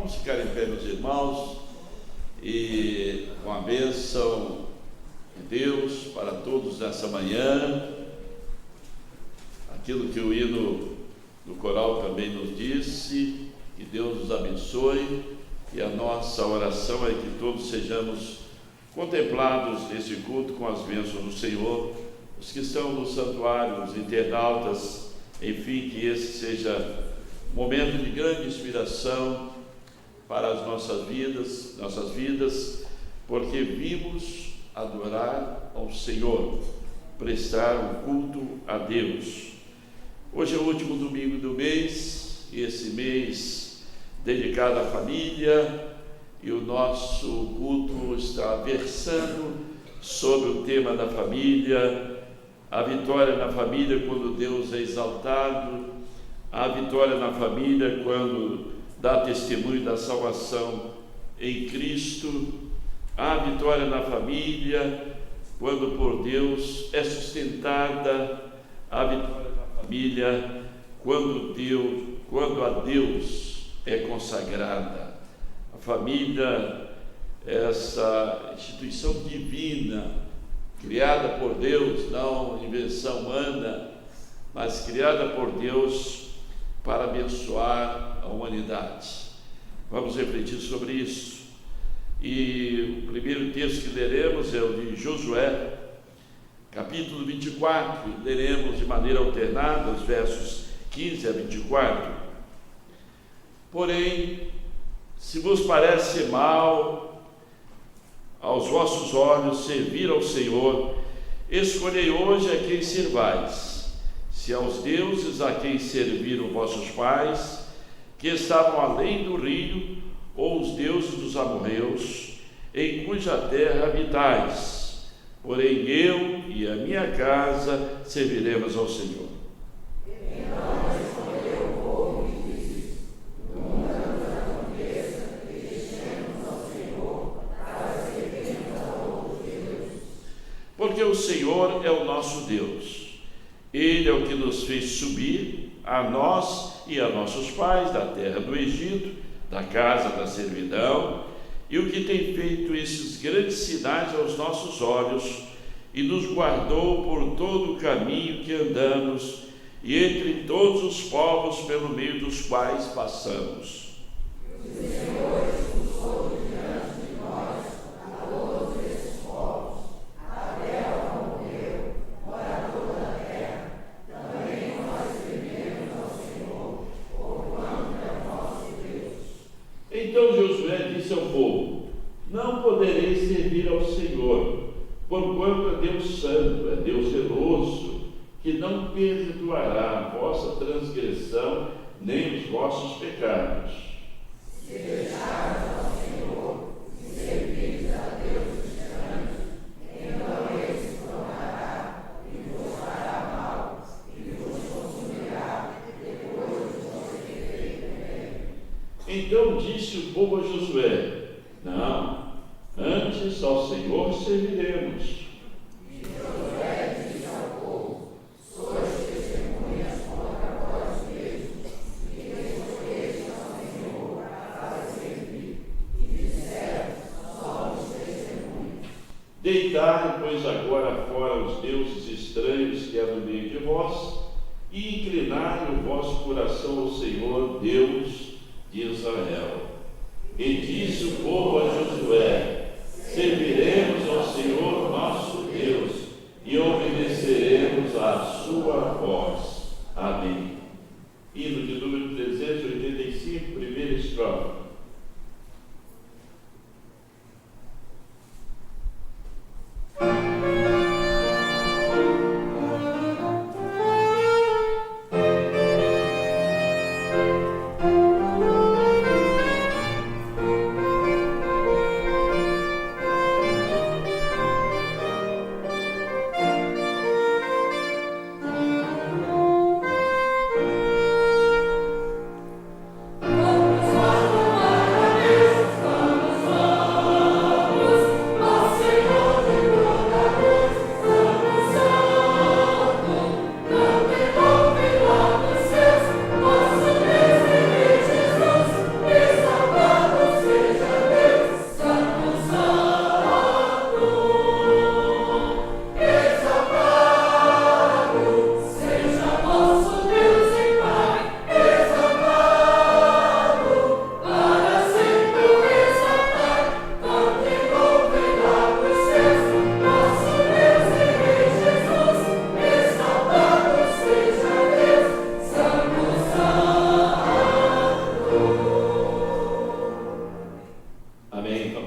Vamos ficar em pé, meus irmãos, e com a bênção de Deus para todos nessa manhã, aquilo que o hino do coral também nos disse, que Deus nos abençoe, e a nossa oração é que todos sejamos contemplados nesse culto com as bênçãos do Senhor, os que estão no santuário, os internautas, enfim, que esse seja um momento de grande inspiração para as nossas vidas, porque vimos adorar ao Senhor, prestar um culto a Deus. Hoje é o último domingo do mês, e esse mês dedicado à família, e o nosso culto está versando sobre o tema da família, a vitória na família quando Deus é exaltado, a vitória na família quando dá testemunho da salvação em Cristo, a vitória na família quando por Deus é sustentada, a vitória na família quando a Deus é consagrada. A família é essa instituição divina, criada por Deus, não invenção humana, mas criada por Deus para abençoar a humanidade. Vamos refletir sobre isso. E o primeiro texto que leremos é o de Josué, capítulo 24, e leremos de maneira alternada os versos 15 a 24. Porém, se vos parece mal aos vossos olhos servir ao Senhor, escolhei hoje a quem servais, se aos deuses a quem serviram vossos pais, que estavam além do rio, ou os deuses dos amorreus, em cuja terra habitais. Porém eu e a minha casa serviremos ao Senhor. Então respondeu o povo e disse: nunca nos aconteça que deixemos ao Senhor para servirmos a outros deuses. Porque o Senhor é o nosso Deus. Ele é o que nos fez subir, a nós e a nossos pais, da terra do Egito, da casa da servidão, e o que tem feito esses grandes sinais aos nossos olhos, e nos guardou por todo o caminho que andamos, e entre todos os povos pelo meio dos quais passamos. O Senhor expulsou diante de nós a todos esses povos, Abel, Amorreu, morador da terra. Também nós tememos ao Senhor, porquanto é o nosso Deus. Então Josué disse ao povo: não podereis servir ao Senhor, porquanto é Deus santo, é Deus zeloso, que não perdoará a vossa transgressão nem os vossos pecados. Se deixarmos ao Senhor e servirmos a Deus estranhos, então Ele se tornará e vos fará mal, e vos consumirá depois de você ter feito bem. Então disse o povo a Josué: não, antes ao Senhor serviremos. E Josué disse ao povo: sois testemunhas contra vós mesmos, e escolheste ao Senhor para servir, e disseram: somos testemunhas. Deitai, pois, agora fora os deuses estranhos que há no meio de vós, e inclinai o vosso coração ao Senhor, Deus de Israel. E disse o povo a Josué: serviremos ao Senhor nosso Deus, e obedeceremos à sua voz. Amém. Hino de número 385, primeira estrofe.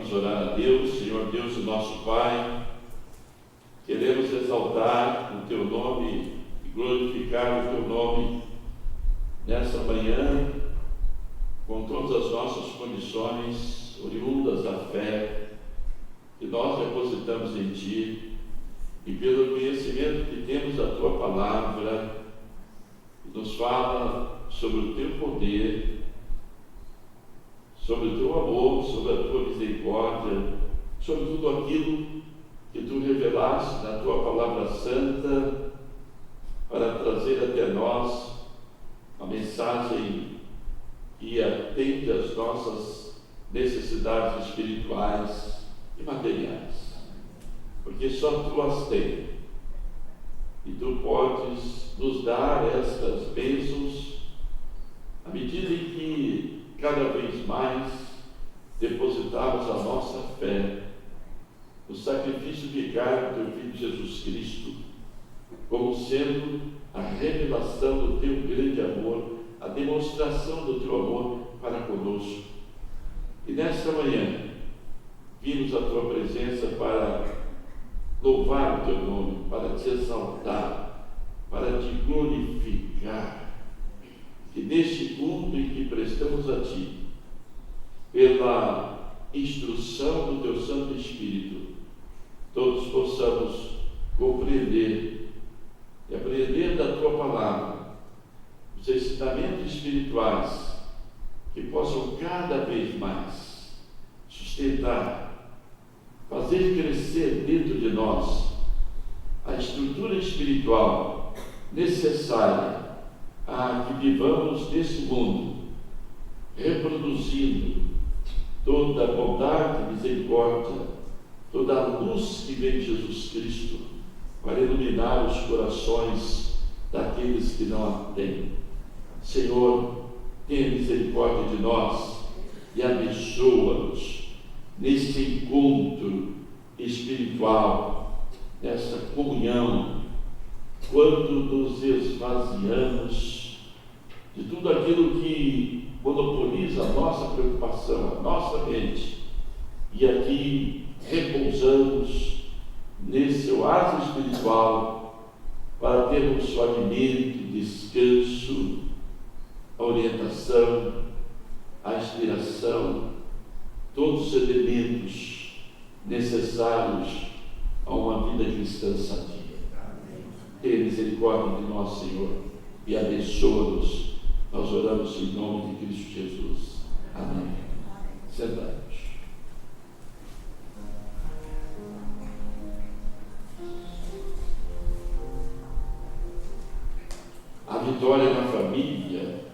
Vamos orar a Deus. Senhor Deus, o nosso Pai, queremos exaltar o Teu nome e glorificar o Teu nome nessa manhã, com todas as nossas condições oriundas da fé que nós depositamos em Ti, e pelo conhecimento que temos da Tua palavra, que nos fala sobre o Teu poder, sobre o Teu amor, sobre a Tua misericórdia, sobre tudo aquilo que Tu revelaste na Tua palavra santa, para trazer até nós a mensagem que atende às nossas necessidades espirituais e materiais, porque só Tu as tens, e Tu podes nos dar estas bênçãos à medida em que cada vez mais depositarmos a nossa fé no sacrifício vicário do Teu Filho Jesus Cristo, como sendo a revelação do Teu grande amor, a demonstração do Teu amor para conosco. E nesta manhã, vimos a Tua presença para louvar o Teu nome, para Te exaltar, para Te glorificar. Que neste culto em que prestamos a Ti, pela instrução do Teu Santo Espírito, todos possamos compreender e aprender da Tua palavra os ensinamentos espirituais que possam cada vez mais sustentar, fazer crescer dentro de nós a estrutura espiritual necessária a que vivamos nesse mundo, reproduzindo toda a bondade e misericórdia, toda a luz que vem de Jesus Cristo, para iluminar os corações daqueles que não a têm. Senhor, tenha misericórdia de nós e abençoa-nos neste encontro espiritual, nessa comunhão, quando nos esvaziamos de tudo aquilo que monopoliza a nossa preocupação, a nossa mente, e aqui repousamos nesse oásis espiritual para termos o alimento, descanso, a orientação, a inspiração, todos os elementos necessários a uma vida cristã sadia. Tenha misericórdia de nós, Senhor, e abençoa-nos. Nós oramos em nome de Cristo Jesus. Amém. Sentamos. A vitória na família,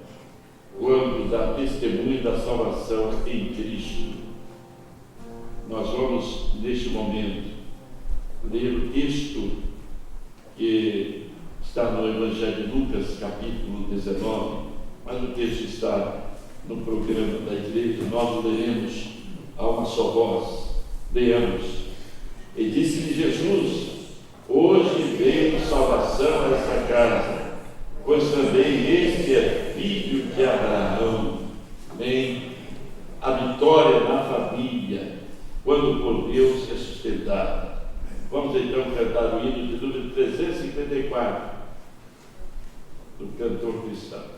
quando dá testemunho da salvação em Cristo. Nós vamos, neste momento, ler o texto que está no Evangelho de Lucas, capítulo 19, mas o texto está no programa da igreja. Nós o leremos a uma só voz. Leamos. E disse-lhe Jesus: hoje veio salvação a esta casa, pois também este é filho de Abraão. Amém. A vitória na família, quando por Deus é sustentada. Vamos então cantar o hino de número 354 do cantor cristão.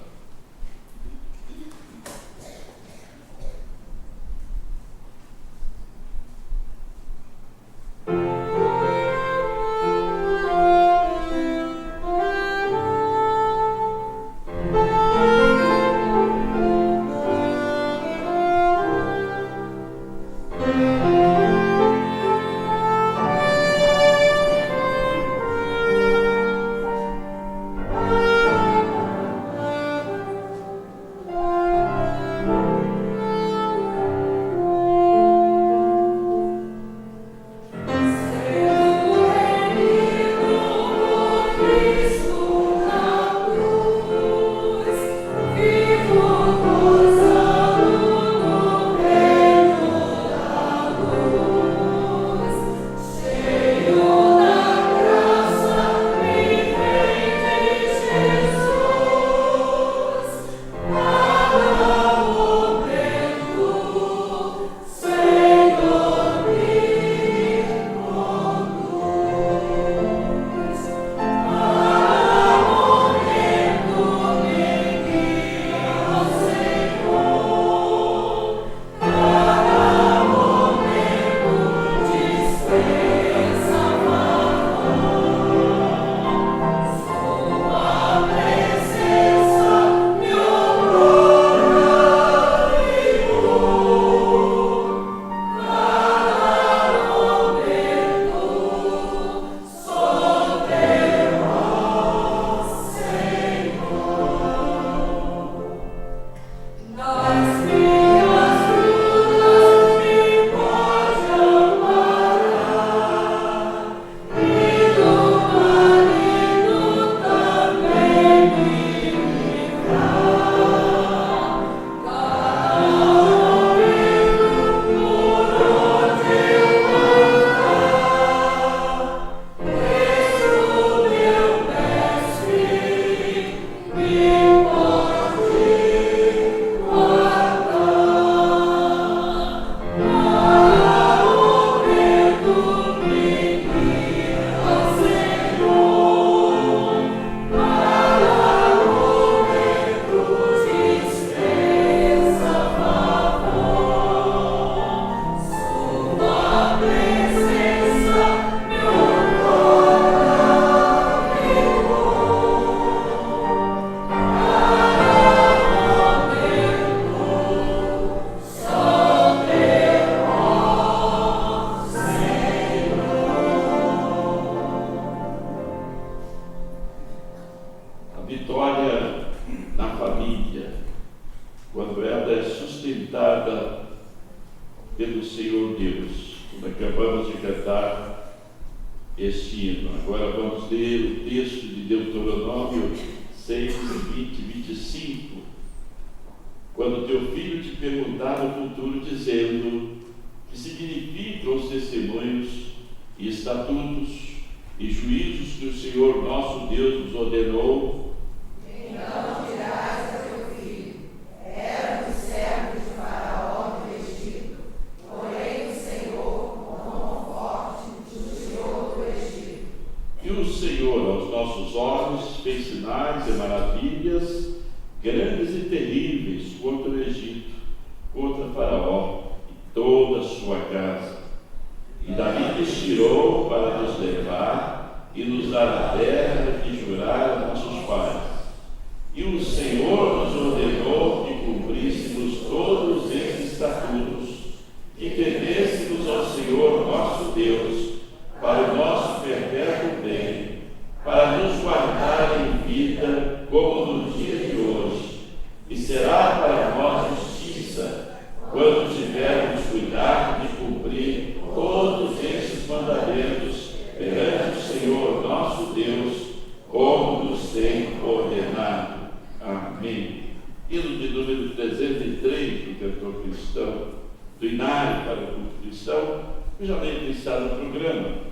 pelo Senhor Deus, como acabamos de cantar este hino. Agora vamos ler o texto de Deuteronômio 6, 20 e 25. Quando teu filho te perguntar no futuro, dizendo: que significam os testemunhos e estatutos e juízos que o Senhor nosso Deus nos ordenou, então dirás a teu filho: éramos servos de Faraó do Egito, porém o Senhor, com mão forte, nos tirou do Egito. E o Senhor aos nossos olhos fez sinais e maravilhas grandes e terríveis contra o Egito, contra Faraó e toda a sua casa. E Davi nos tirou para nos levar e nos dar a terra que jurara a nossos pais. E o Senhor nos ordenou que cumpríssemos todos esses estatutos, que temêssemos ao Senhor nosso Deus, para o nosso perpétuo bem, para nos guardar em vida como no dia de hoje. E será para nós justiça, quando tivermos cuidado de cumprir todos esses mandamentos perante o Senhor nosso Deus, como nos tem ordenado. Amém. Hino de número 303 do cantor cristão, do Inário para o culto cristão, que já deve ter estado no programa.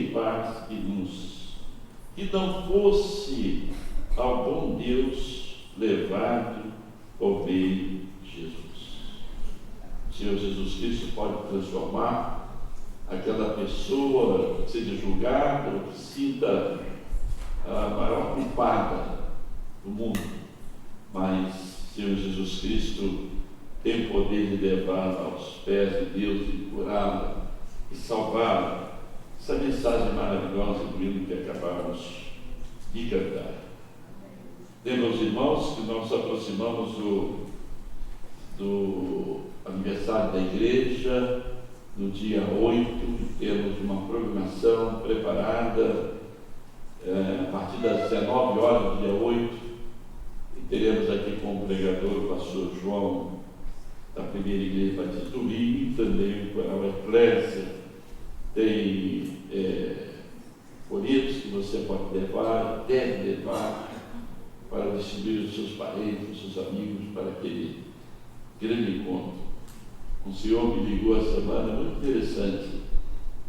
em paz que não fosse ao bom Deus levado por meio de Jesus. O Senhor Jesus Cristo pode transformar aquela pessoa que seja julgada ou que sinta a maior culpada do mundo, mas o Senhor Jesus Cristo tem o poder de levá-la aos pés de Deus e curá-la e salvá-la. Essa mensagem maravilhosa do hino que acabamos de cantar. Lembram os irmãos que nós aproximamos do aniversário da igreja no dia 8, temos uma programação preparada a partir das 19 horas do dia 8, e teremos aqui como pregador o pastor João da Primeira Igreja Batista do Rio, e também o coral Eclésia. Tem folhetos que você pode levar, deve levar, para distribuir aos seus parentes, aos seus amigos, para aquele grande encontro. Um senhor me ligou essa semana, muito interessante.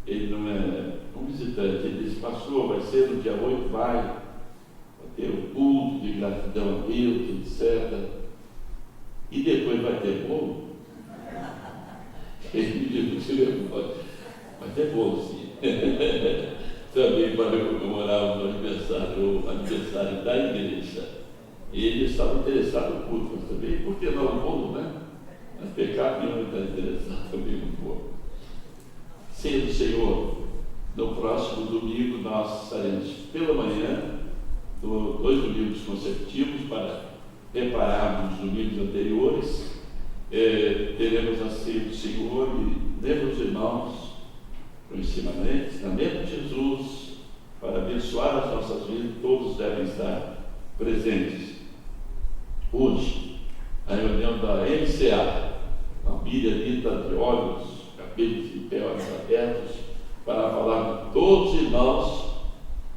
Ele não é um visitante, ele disse: pastor, vai ser no dia 8, vai ter o culto de gratidão a Deus, etc. E depois vai ter bolo? Ele me disse: vai ter bolo, sim. Também para comemorar o aniversário da igreja. Ele estava interessado no culto, mas também, por que não o bolo, né? Mas pecado nenhum está interessado também no bolo. Ceia do Senhor, no próximo domingo nós estaremos pela manhã, 2 domingos consecutivos, para repararmos os domingos anteriores. Teremos a ceia do Senhor e lembra os irmãos o ensinamento de Jesus para abençoar as nossas vidas. Todos devem estar presentes. Hoje, a reunião da MCA, a Bíblia dita de olhos, cabelos de pé, olhos abertos, para falar com todos os irmãos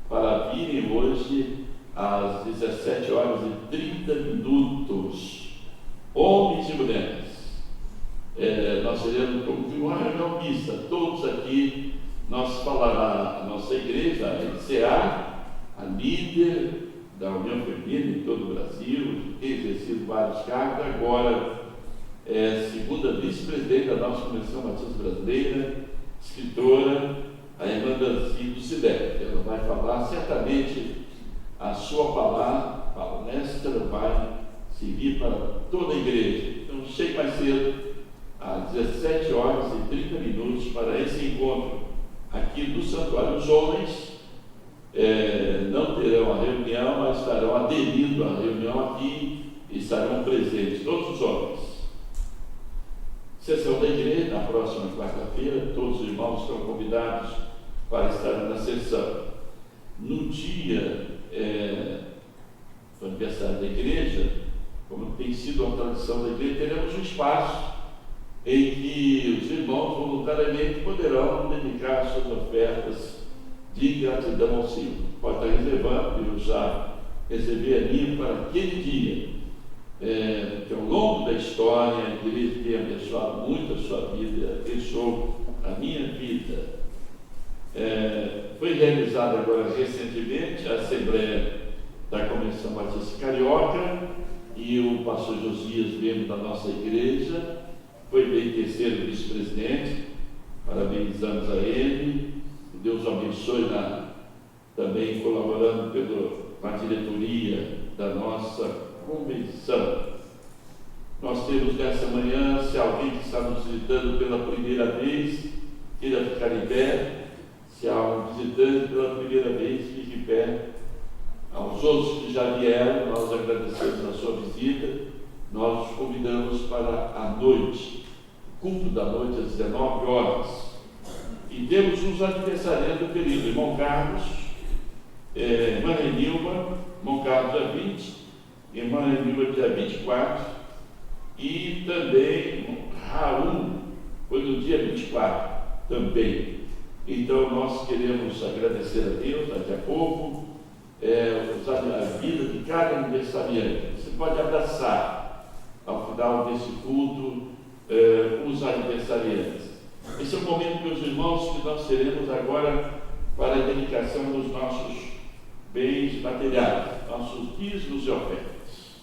para virem hoje às 17 horas e 30 minutos, homens e mulheres. Nós teremos como uma reunião mista, todos aqui. Nós falará a nossa igreja, a MCA, a líder da União Feminina em todo o Brasil, tem exercido vários cargos, agora segunda vice-presidente da nossa Convenção Batista Brasileira, escritora, a irmã Danci do CIDEC. Ela vai falar, certamente a sua palestra vai servir para toda a igreja. Então chegue mais cedo, às 17 horas e 30 minutos, para esse encontro aqui do Santuário. Os homens não terão a reunião, mas estarão aderindo à reunião aqui e estarão presentes, todos os homens. Sessão da igreja, na próxima quarta-feira, todos os irmãos estão convidados para estar na sessão. No dia do aniversário da igreja, como tem sido a tradição da igreja, teremos um espaço em que os irmãos voluntariamente poderão dedicar suas ofertas de gratidão ao Senhor. Pode estar reservando, eu já recebi ali para aquele dia, que ao longo da história a igreja tem abençoado muito a sua vida, abençoou a minha vida. Foi realizada agora recentemente a Assembleia da Convenção Batista Carioca, e o pastor Josias, membro da nossa igreja, foi bem terceiro vice-presidente. Parabenizamos a ele, que Deus o abençoe também colaborando com a diretoria da nossa convenção. Nós temos nessa manhã, se alguém que está nos visitando pela primeira vez, queira ficar em pé. Se há um visitante pela primeira vez, fique em pé. Aos outros que já vieram, nós agradecemos a sua visita. Nós os convidamos para a noite, o culto da noite às 19 horas. E temos uns aniversariantes do período: irmão Carlos, irmã Renilma, irmão Carlos dia 20, irmã Renilma dia 24, e também Raul, foi no dia 24 também. Então nós queremos agradecer a Deus daqui a pouco, a vida de cada aniversariante. Você pode abraçar ao final desse culto os aniversariantes. Esse é o momento, meus irmãos, que nós teremos agora para a dedicação dos nossos bens materiais, nossos dízimos e ofertas.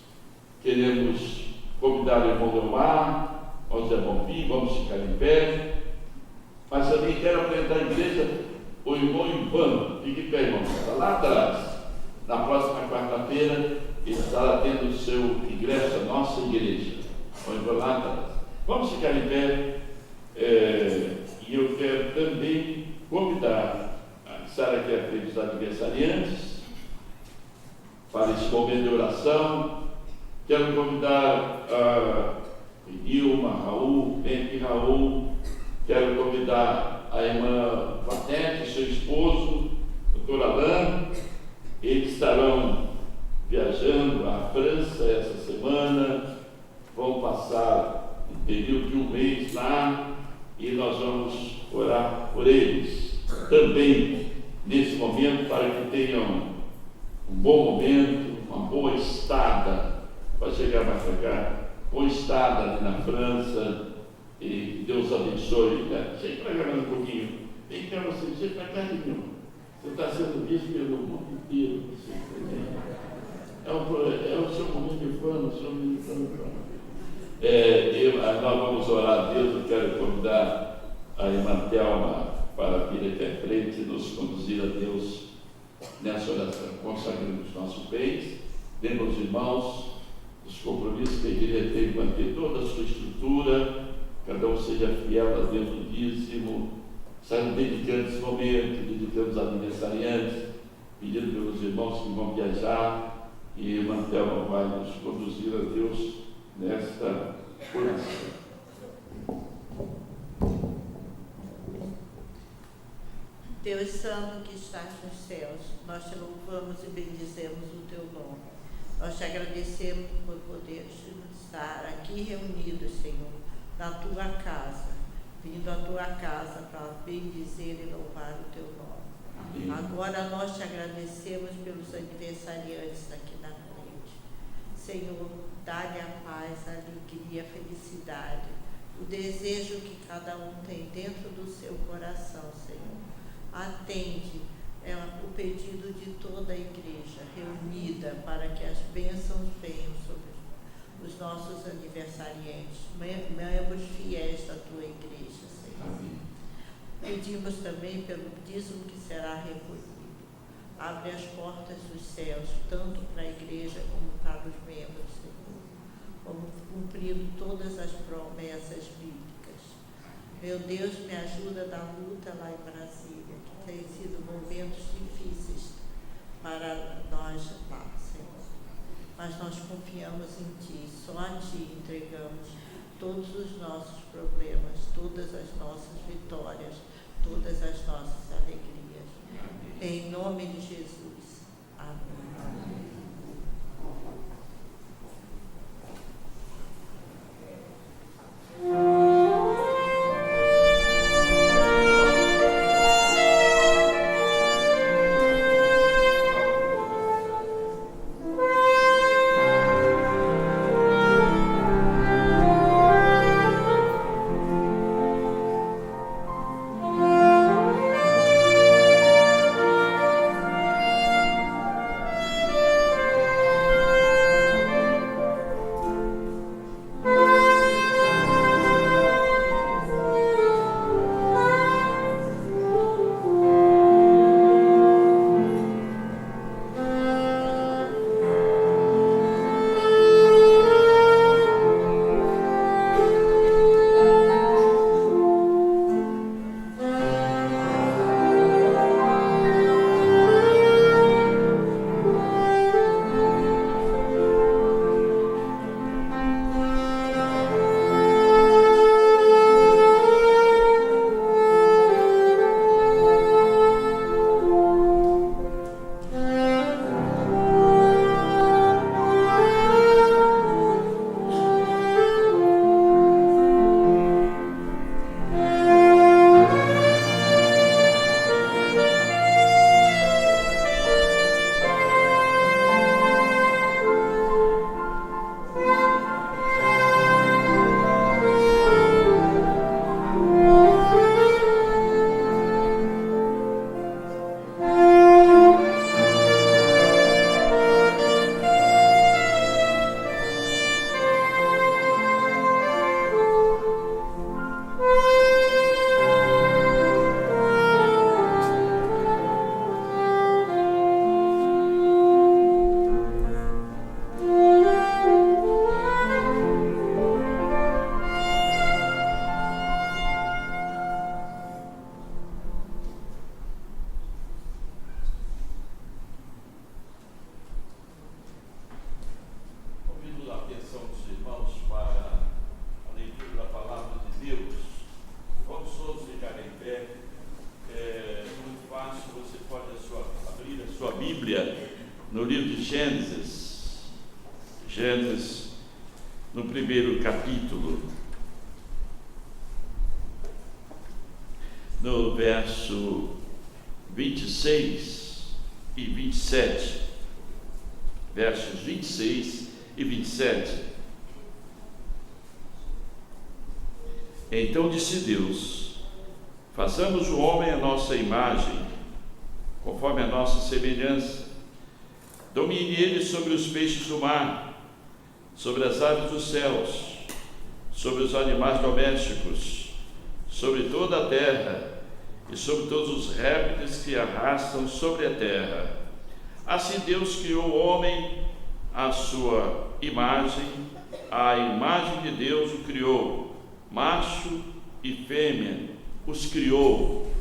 Queremos convidar o irmão Leomar, o Zé Bonfim, vamos ficar em pé, mas também quero apresentar à igreja o irmão Ivan. Fique em pé, irmão, está lá atrás. Na próxima quarta-feira ele estará tendo o seu ingresso à nossa igreja. O Ivan lá atrás. Vamos ficar em pé, e eu quero também convidar a Sara aqui à frente dos aniversariantes para esse momento de oração. Quero convidar a Ilma, Raul, Henrique Raul. Quero convidar a irmã Patete, seu esposo, o doutor Alain. Eles estarão viajando à França essa semana, vão passar um período de um mês lá e nós vamos orar por eles também nesse momento, para que tenham um bom momento, uma boa estada, para chegar mais para cá, boa estada ali na França, e Deus abençoe. Né? Chega para cá mais um pouquinho, vem cá você, chega para cá, irmão. Você está sendo visto pelo mundo inteiro. É o seu momento de fama, o seu momento de fama. Nós vamos orar a Deus. Eu quero convidar a irmã Thelma para vir aqui à frente e nos conduzir a Deus nessa oração. Consagramos os nossos bens, lembra os irmãos dos compromissos que a igreja tem com manter toda a sua estrutura, cada um seja fiel a Deus no dízimo. Estamos dedicando esse momento, dedicando os aniversariantes, pedindo pelos irmãos que vão viajar, e irmã Thelma vai nos conduzir a Deus nesta oração. Deus Santo que estás nos céus, nós te louvamos e bendizemos o teu nome. Nós te agradecemos por poder estar aqui reunidos, Senhor, na tua casa, vindo à tua casa para bendizer e louvar o teu nome. Amém. Agora nós te agradecemos pelos aniversariantes aqui na frente. Senhor, dá-lhe a paz, a alegria, a felicidade, o desejo que cada um tem dentro do seu coração, Senhor. Atende o pedido de toda a igreja reunida para que as bênçãos venham sobre os nossos aniversariantes, membros fiéis da tua igreja, Senhor. Amém. Pedimos também pelo dízimo que será recolhido. Abre as portas dos céus, tanto para a igreja como para os membros, Senhor. Vamos cumprindo todas as promessas bíblicas. Meu Deus, me ajuda na luta lá em Brasília, que tem sido momentos difíceis para nós lá, Senhor. Mas nós confiamos em Ti, só a Ti entregamos todos os nossos problemas, todas as nossas vitórias, todas as nossas alegrias. Amém. Em nome de Jesus. Amém. sua Bíblia no livro de Gênesis. Gênesis, no primeiro capítulo, no verso 26 e 27. Versos 26 e 27. Então disse Deus: façamos o homem à nossa imagem, conforme a nossa semelhança. Domine ele sobre os peixes do mar, sobre as aves dos céus, sobre os animais domésticos, sobre toda a terra e sobre todos os répteis que arrastam sobre a terra. Assim Deus criou o homem à sua imagem, a imagem de Deus o criou, macho e fêmea os criou.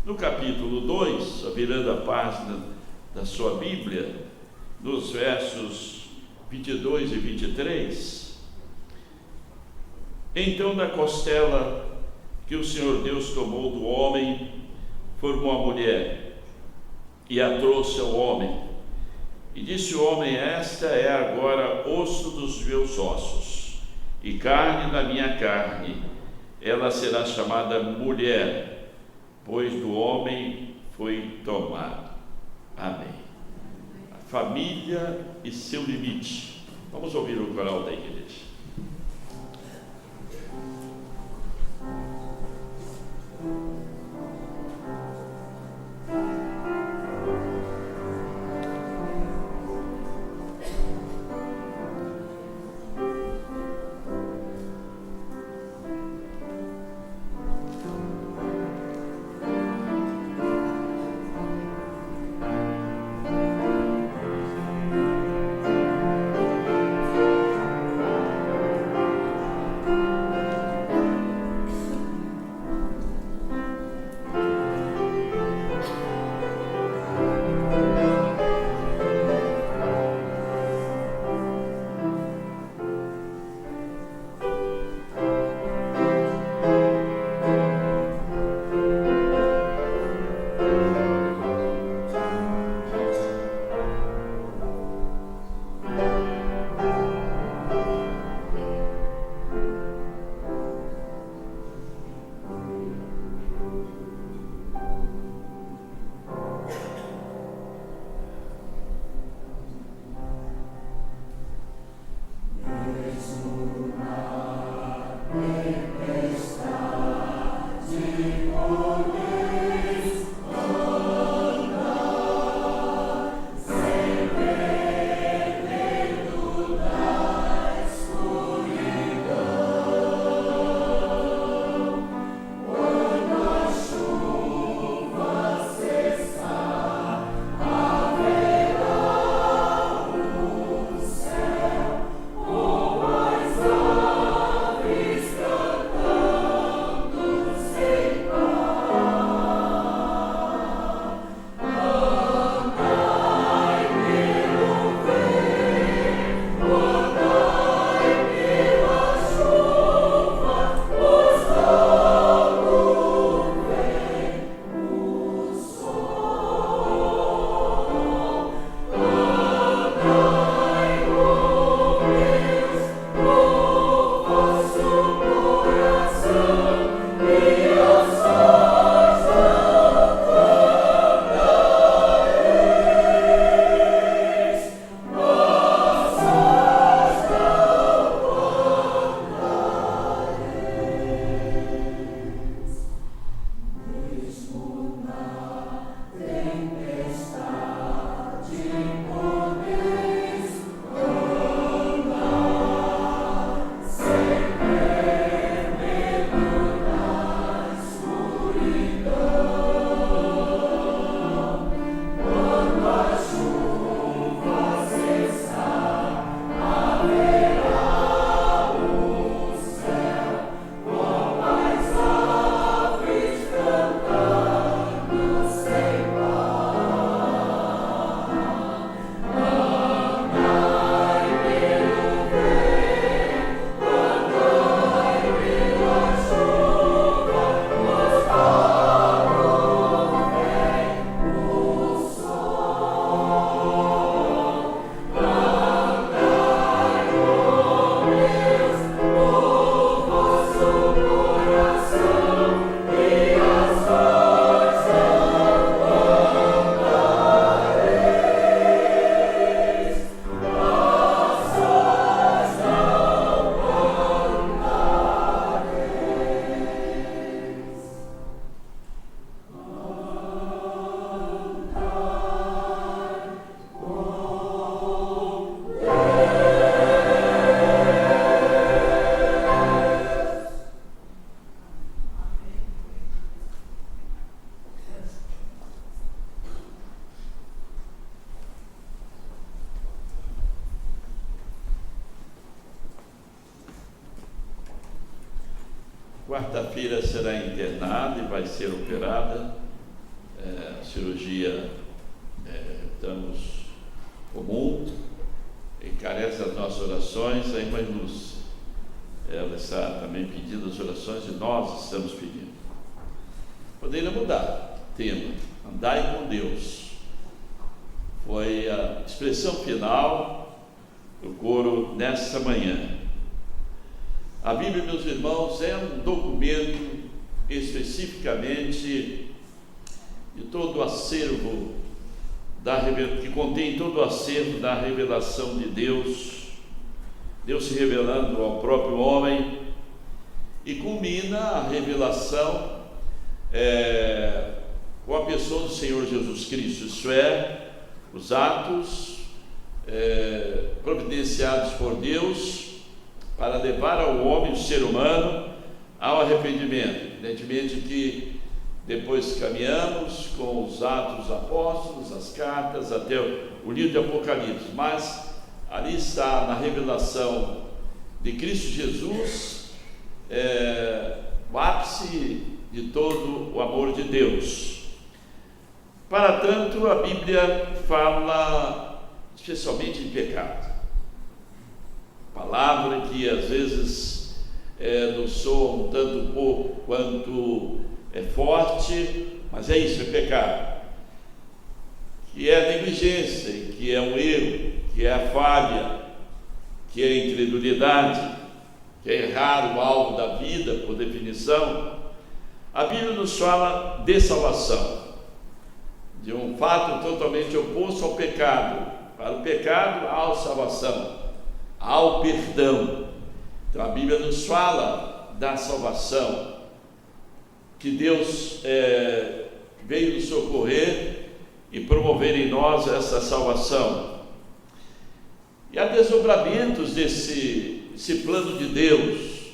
No capítulo 2, virando a página da sua Bíblia, nos versos 22 e 23, então da costela que o Senhor Deus tomou do homem, formou a mulher e a trouxe ao homem. E disse o homem: esta é agora osso dos meus ossos e carne da minha carne. Ela será chamada mulher, pois do homem foi tomado. Amém. A família e seu limite. Vamos ouvir o coral da igreja. quarta-feira será internada e vai ser operada. Cirurgia, estamos comum, e carece das nossas orações. A irmã Lúcia, ela está também pedindo as orações e nós estamos pedindo. Poderia mudar o tema, andai com Deus. Foi a expressão final do coro nesta manhã. A Bíblia, meus irmãos, é um documento especificamente de todo o acervo que contém todo o acervo da revelação de Deus, Deus se revelando ao próprio homem, e culmina a revelação com a pessoa do Senhor Jesus Cristo, isto é, os atos providenciados por Deus para levar ao homem, o ser humano, ao arrependimento. Evidentemente que depois caminhamos com os Atos dos Apóstolos, as cartas, até o livro de Apocalipse, mas ali está, na revelação de Cristo Jesus, o ápice de todo o amor de Deus. Para tanto, a Bíblia fala especialmente de pecado, palavra que às vezes nos soa um tanto pouco quanto forte, mas é isso, é pecado, que é a negligência, que é um erro, que é a falha, que é a incredulidade, que é errar o alvo da vida, por definição. A Bíblia nos fala de salvação, de um fato totalmente oposto ao pecado. Para o pecado há a salvação, há o perdão. Então a Bíblia nos fala da salvação, que Deus veio nos socorrer e promover em nós essa salvação. E há desdobramentos desse plano de Deus.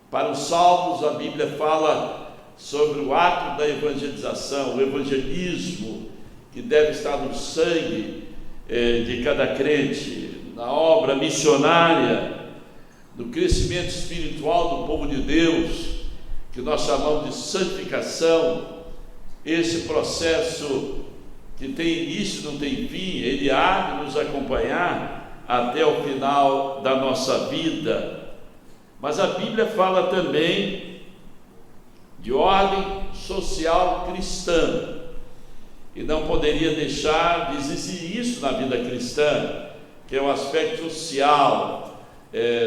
Para os salvos, a Bíblia fala sobre o ato da evangelização, o evangelismo que deve estar no sangue de cada crente, na obra missionária, do crescimento espiritual do povo de Deus, que nós chamamos de santificação. Esse processo que tem início e não tem fim, ele há de nos acompanhar até o final da nossa vida. Mas a Bíblia fala também de ordem social cristã, e não poderia deixar de existir isso na vida cristã, que é o aspecto social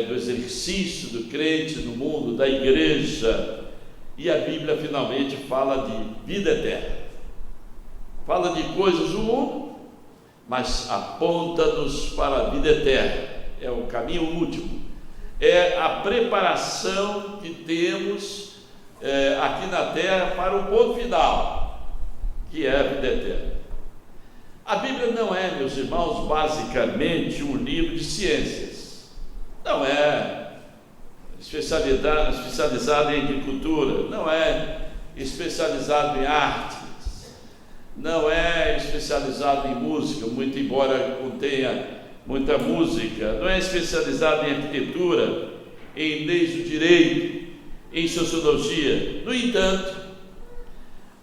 do exercício do crente no mundo, da igreja. E a Bíblia finalmente fala de vida eterna, fala de coisas do mundo, mas aponta-nos para a vida eterna. É o caminho último, é a preparação que temos aqui na terra para o ponto final, que é a vida eterna. A Bíblia não é, meus irmãos, basicamente um livro de ciências, não é especializado em agricultura, não é especializado em artes, não é especializado em música, muito embora contenha muita música, não é especializado em arquitetura, em leis do direito, em sociologia. No entanto,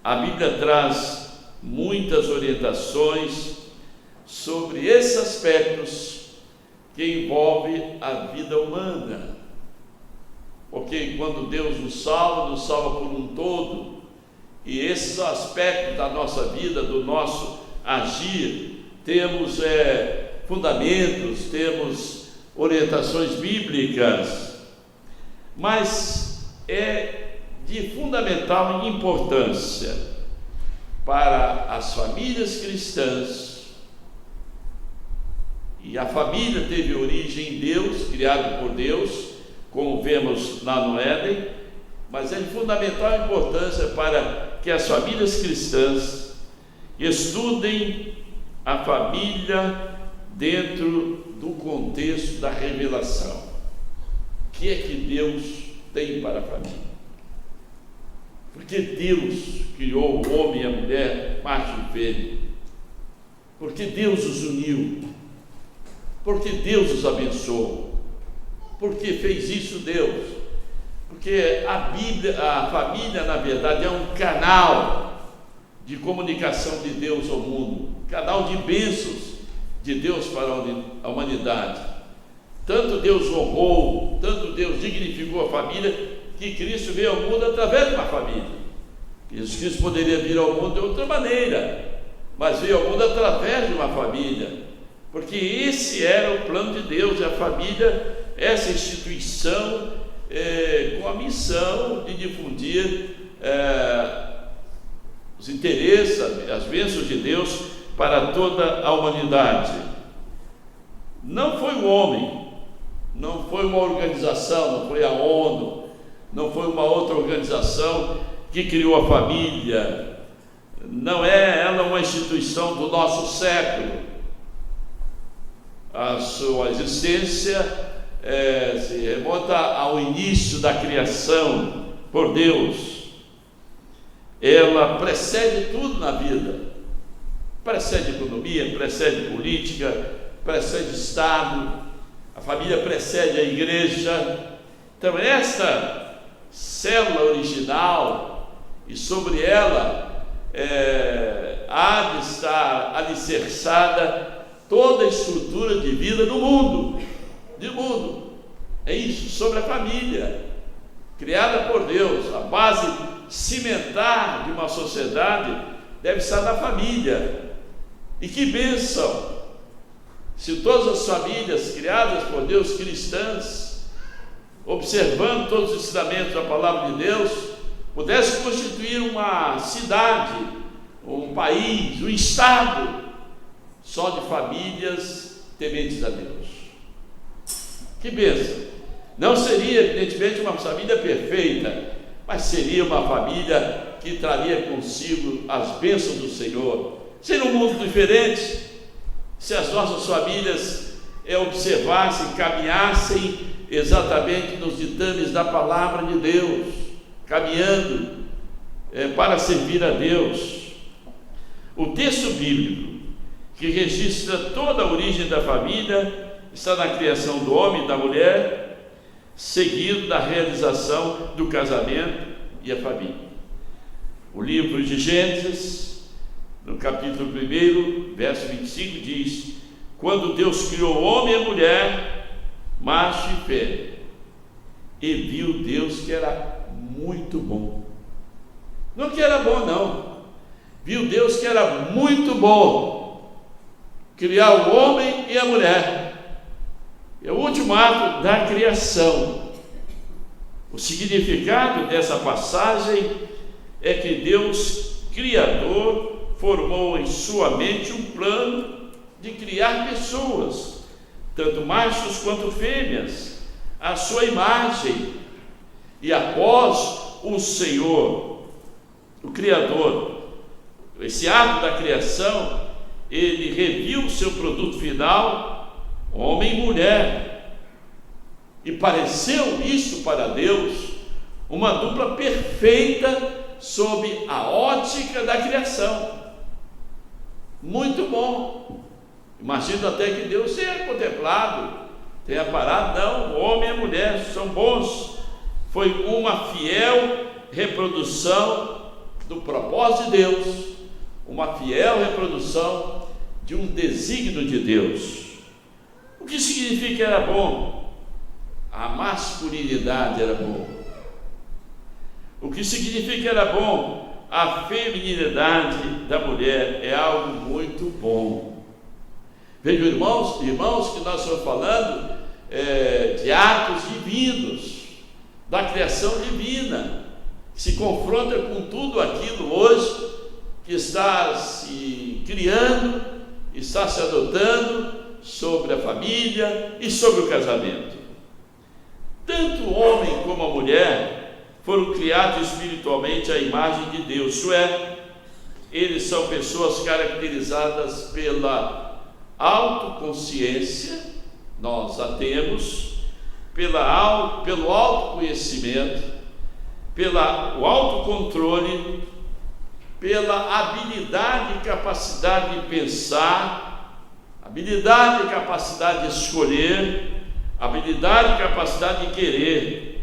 a Bíblia traz muitas orientações sobre esses aspectos que envolvem a vida humana. Porque quando Deus nos salva por um todo, e esses aspectos da nossa vida, do nosso agir, temos fundamentos, temos orientações bíblicas, mas é de fundamental importância para as famílias cristãs. E a família teve origem em Deus, criado por Deus, como vemos lá no Éden, mas é de fundamental importância para que as famílias cristãs estudem a família dentro do contexto da revelação. O que é que Deus tem para a família? Porque Deus criou o homem e a mulher, macho e fêmea. Porque Deus os uniu. Porque Deus os abençoou. Porque fez isso Deus. Porque a família, na verdade, é um canal de comunicação de Deus ao mundo, canal de bênçãos de Deus para a humanidade. Tanto Deus honrou, tanto Deus dignificou a família, que Cristo veio ao mundo através de uma família. Jesus Cristo poderia vir ao mundo de outra maneira, mas veio ao mundo através de uma família, porque esse era o plano de Deus, e a família, essa instituição, com a missão de difundir os interesses, as bênçãos de Deus para toda a humanidade. Não foi o homem, não foi uma organização, não foi a ONU, não foi uma outra organização que criou a família. Não é ela uma instituição do nosso século. A sua existência se remonta ao início da criação por Deus. Ela precede tudo na vida, precede economia, precede política, precede Estado, a família precede a igreja. Então esta célula original, e sobre ela há de estar alicerçada toda a estrutura de vida do mundo, é isso, sobre a família, criada por Deus. A base cimentar de uma sociedade deve estar na família. E que bênção se todas as famílias criadas por Deus, cristãs, observando todos os ensinamentos da palavra de Deus, pudessem constituir uma cidade, um país, um estado só de famílias tementes a Deus. Que bênção! Não seria, evidentemente, uma família perfeita, mas seria uma família que traria consigo as bênçãos do Senhor. Seria um mundo diferente se as nossas famílias observassem, caminhassem exatamente nos ditames da palavra de Deus, caminhando para servir a Deus. O texto bíblico que registra toda a origem da família está na criação do homem e da mulher, seguido da realização do casamento e a família. O livro de Gênesis, no capítulo 1, verso 25, diz: quando Deus criou o homem e a mulher, macho e fêmea, e viu Deus que era muito bom. Não que era bom, não. Viu Deus que era muito bom criar o homem e a mulher. É o último ato da criação. O significado dessa passagem é que Deus, Criador, formou em sua mente um plano de criar pessoas, tanto machos quanto fêmeas, à sua imagem. E após o Senhor, o Criador, esse ato da criação, ele reviu o seu produto final, homem e mulher, e pareceu isso para Deus uma dupla perfeita sob a ótica da criação. Muito bom. Imagino até que Deus tenha contemplado, tenha parado. Não, o homem e a mulher são bons. Foi uma fiel reprodução do propósito de Deus, uma fiel reprodução de um desígnio de Deus. O que significa era bom? A masculinidade era bom. O que significa era bom? A feminilidade da mulher é algo muito bom. Vejam, irmãos, que nós estamos falando de atos divinos, da criação divina, que se confronta com tudo aquilo hoje que está se criando, está se adotando sobre a família e sobre o casamento. Tanto o homem como a mulher foram criados espiritualmente à imagem de Deus, isso é, eles são pessoas caracterizadas pela autoconsciência, nós a temos, pelo autoconhecimento, pelo autocontrole, pela habilidade e capacidade de pensar, habilidade e capacidade de escolher, habilidade e capacidade de querer.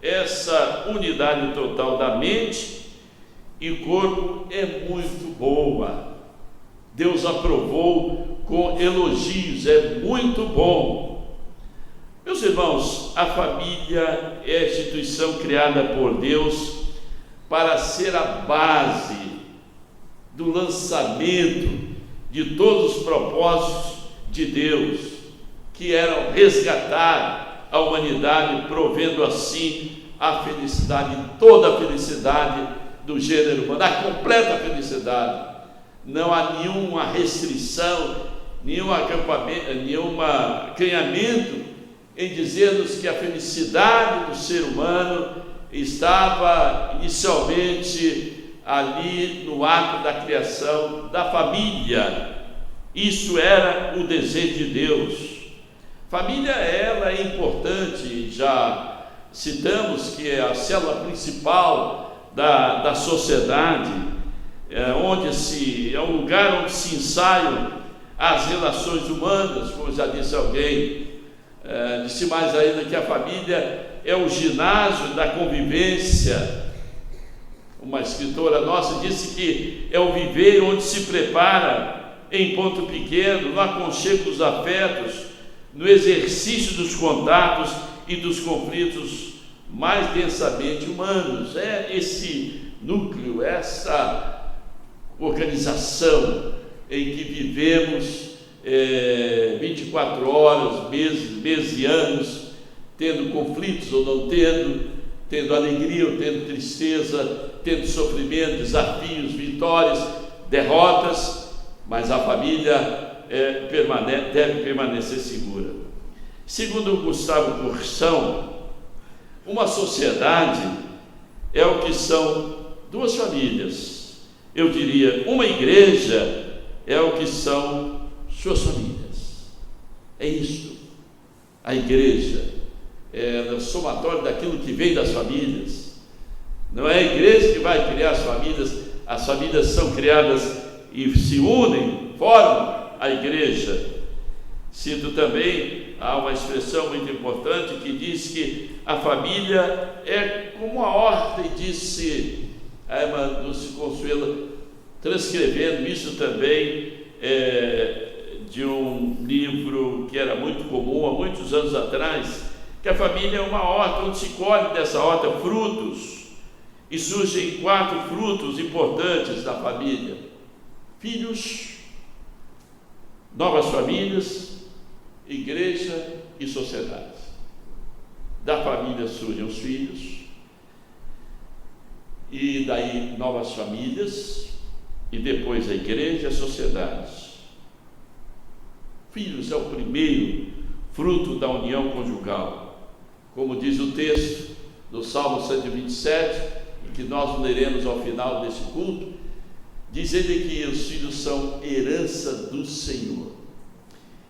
essa unidade total da mente e corpo é muito boa. Deus aprovou com elogios, é muito bom. Meus irmãos, a família é a instituição criada por Deus para ser a base do lançamento de todos os propósitos de Deus, que eram resgatar a humanidade, provendo assim a felicidade, toda a felicidade do gênero humano, a completa felicidade. Não há nenhuma restrição, nenhum acanhamento em dizer-nos que a felicidade do ser humano estava inicialmente ali no ato da criação da família. Isso era o desejo de Deus. Família, ela é importante, já citamos que é a célula principal da sociedade, é um lugar onde se ensaiam as relações humanas, como já disse alguém. Disse mais ainda que a família é o ginásio da convivência. Uma escritora nossa disse que é o viveiro onde se prepara em ponto pequeno, no aconchego dos afetos, no exercício dos contatos e dos conflitos mais densamente humanos. É esse núcleo, essa organização em que vivemos 24 horas, meses e anos, tendo conflitos ou não tendo alegria ou tendo tristeza, tendo sofrimento, desafios, vitórias, derrotas, mas a família deve permanecer segura. Segundo Gustavo Corsão, uma sociedade é o que são duas famílias. Eu diria, uma igreja é o que são suas famílias. É isso. A igreja é o somatório daquilo que vem das famílias. Não é a igreja que vai criar as famílias são criadas e se unem, formam a igreja. Cito também, há uma expressão muito importante que diz que a família é como a horta, e disse a irmã Dulce Consuelo, transcrevendo isso também de um livro que era muito comum há muitos anos atrás, que a família é uma horta onde se colhe dessa horta frutos, e surgem 4 frutos importantes da família: filhos, novas famílias, igreja e sociedade. Da família surgem os filhos, e daí novas famílias, e depois a igreja e a sociedade. Filhos é o primeiro fruto da união conjugal, como diz o texto do Salmo 127, que nós leremos ao final desse culto. Diz ele que os filhos são herança do Senhor.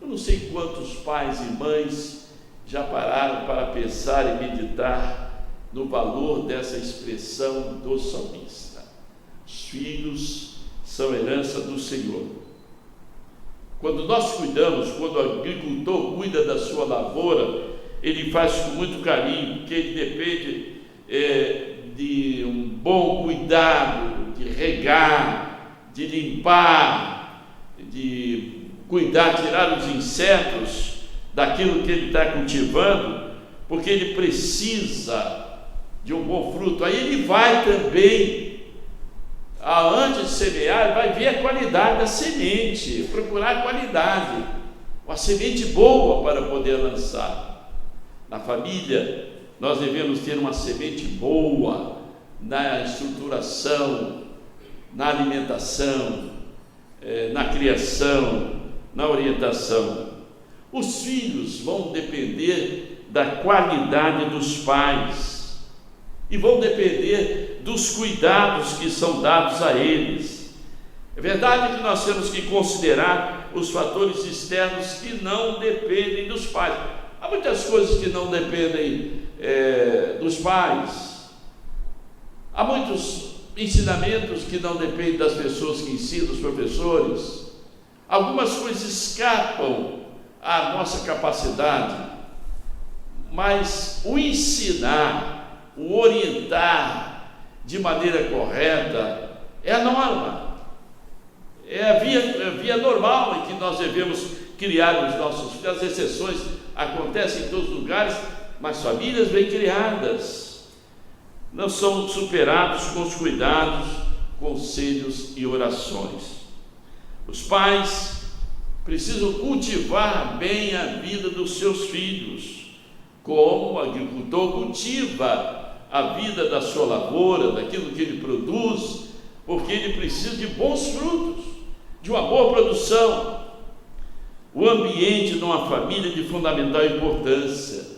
Eu não sei quantos pais e mães já pararam para pensar e meditar no valor dessa expressão do salmista. Os filhos são herança do Senhor. Quando nós cuidamos, quando o agricultor cuida da sua lavoura, ele faz com muito carinho, porque ele depende de um bom cuidado, de regar, de limpar, de cuidar, tirar os insetos daquilo que ele está cultivando, porque ele precisa de um bom fruto. Aí ele vai também, antes de semear, vai ver a qualidade da semente, procurar a qualidade, uma semente boa para poder lançar. Na família, nós devemos ter uma semente boa na estruturação, na alimentação, na criação, na orientação. Os filhos vão depender da qualidade dos pais e vão depender dos cuidados que são dados a eles. É verdade que nós temos que considerar os fatores externos que não dependem dos pais. Há muitas coisas que não dependem dos pais. Há muitos ensinamentos que não dependem das pessoas que ensinam, dos professores. Algumas coisas escapam à nossa capacidade, mas o ensinar o orientar de maneira correta é a norma, é a via normal em que nós devemos criar os nossos filhos. As exceções acontecem em todos os lugares, mas famílias bem criadas não são superados com os cuidados, conselhos e orações. Os pais precisam cultivar bem a vida dos seus filhos, como o agricultor cultiva a vida da sua lavoura, daquilo que ele produz, porque ele precisa de bons frutos, de uma boa produção. O ambiente numa família é de fundamental importância.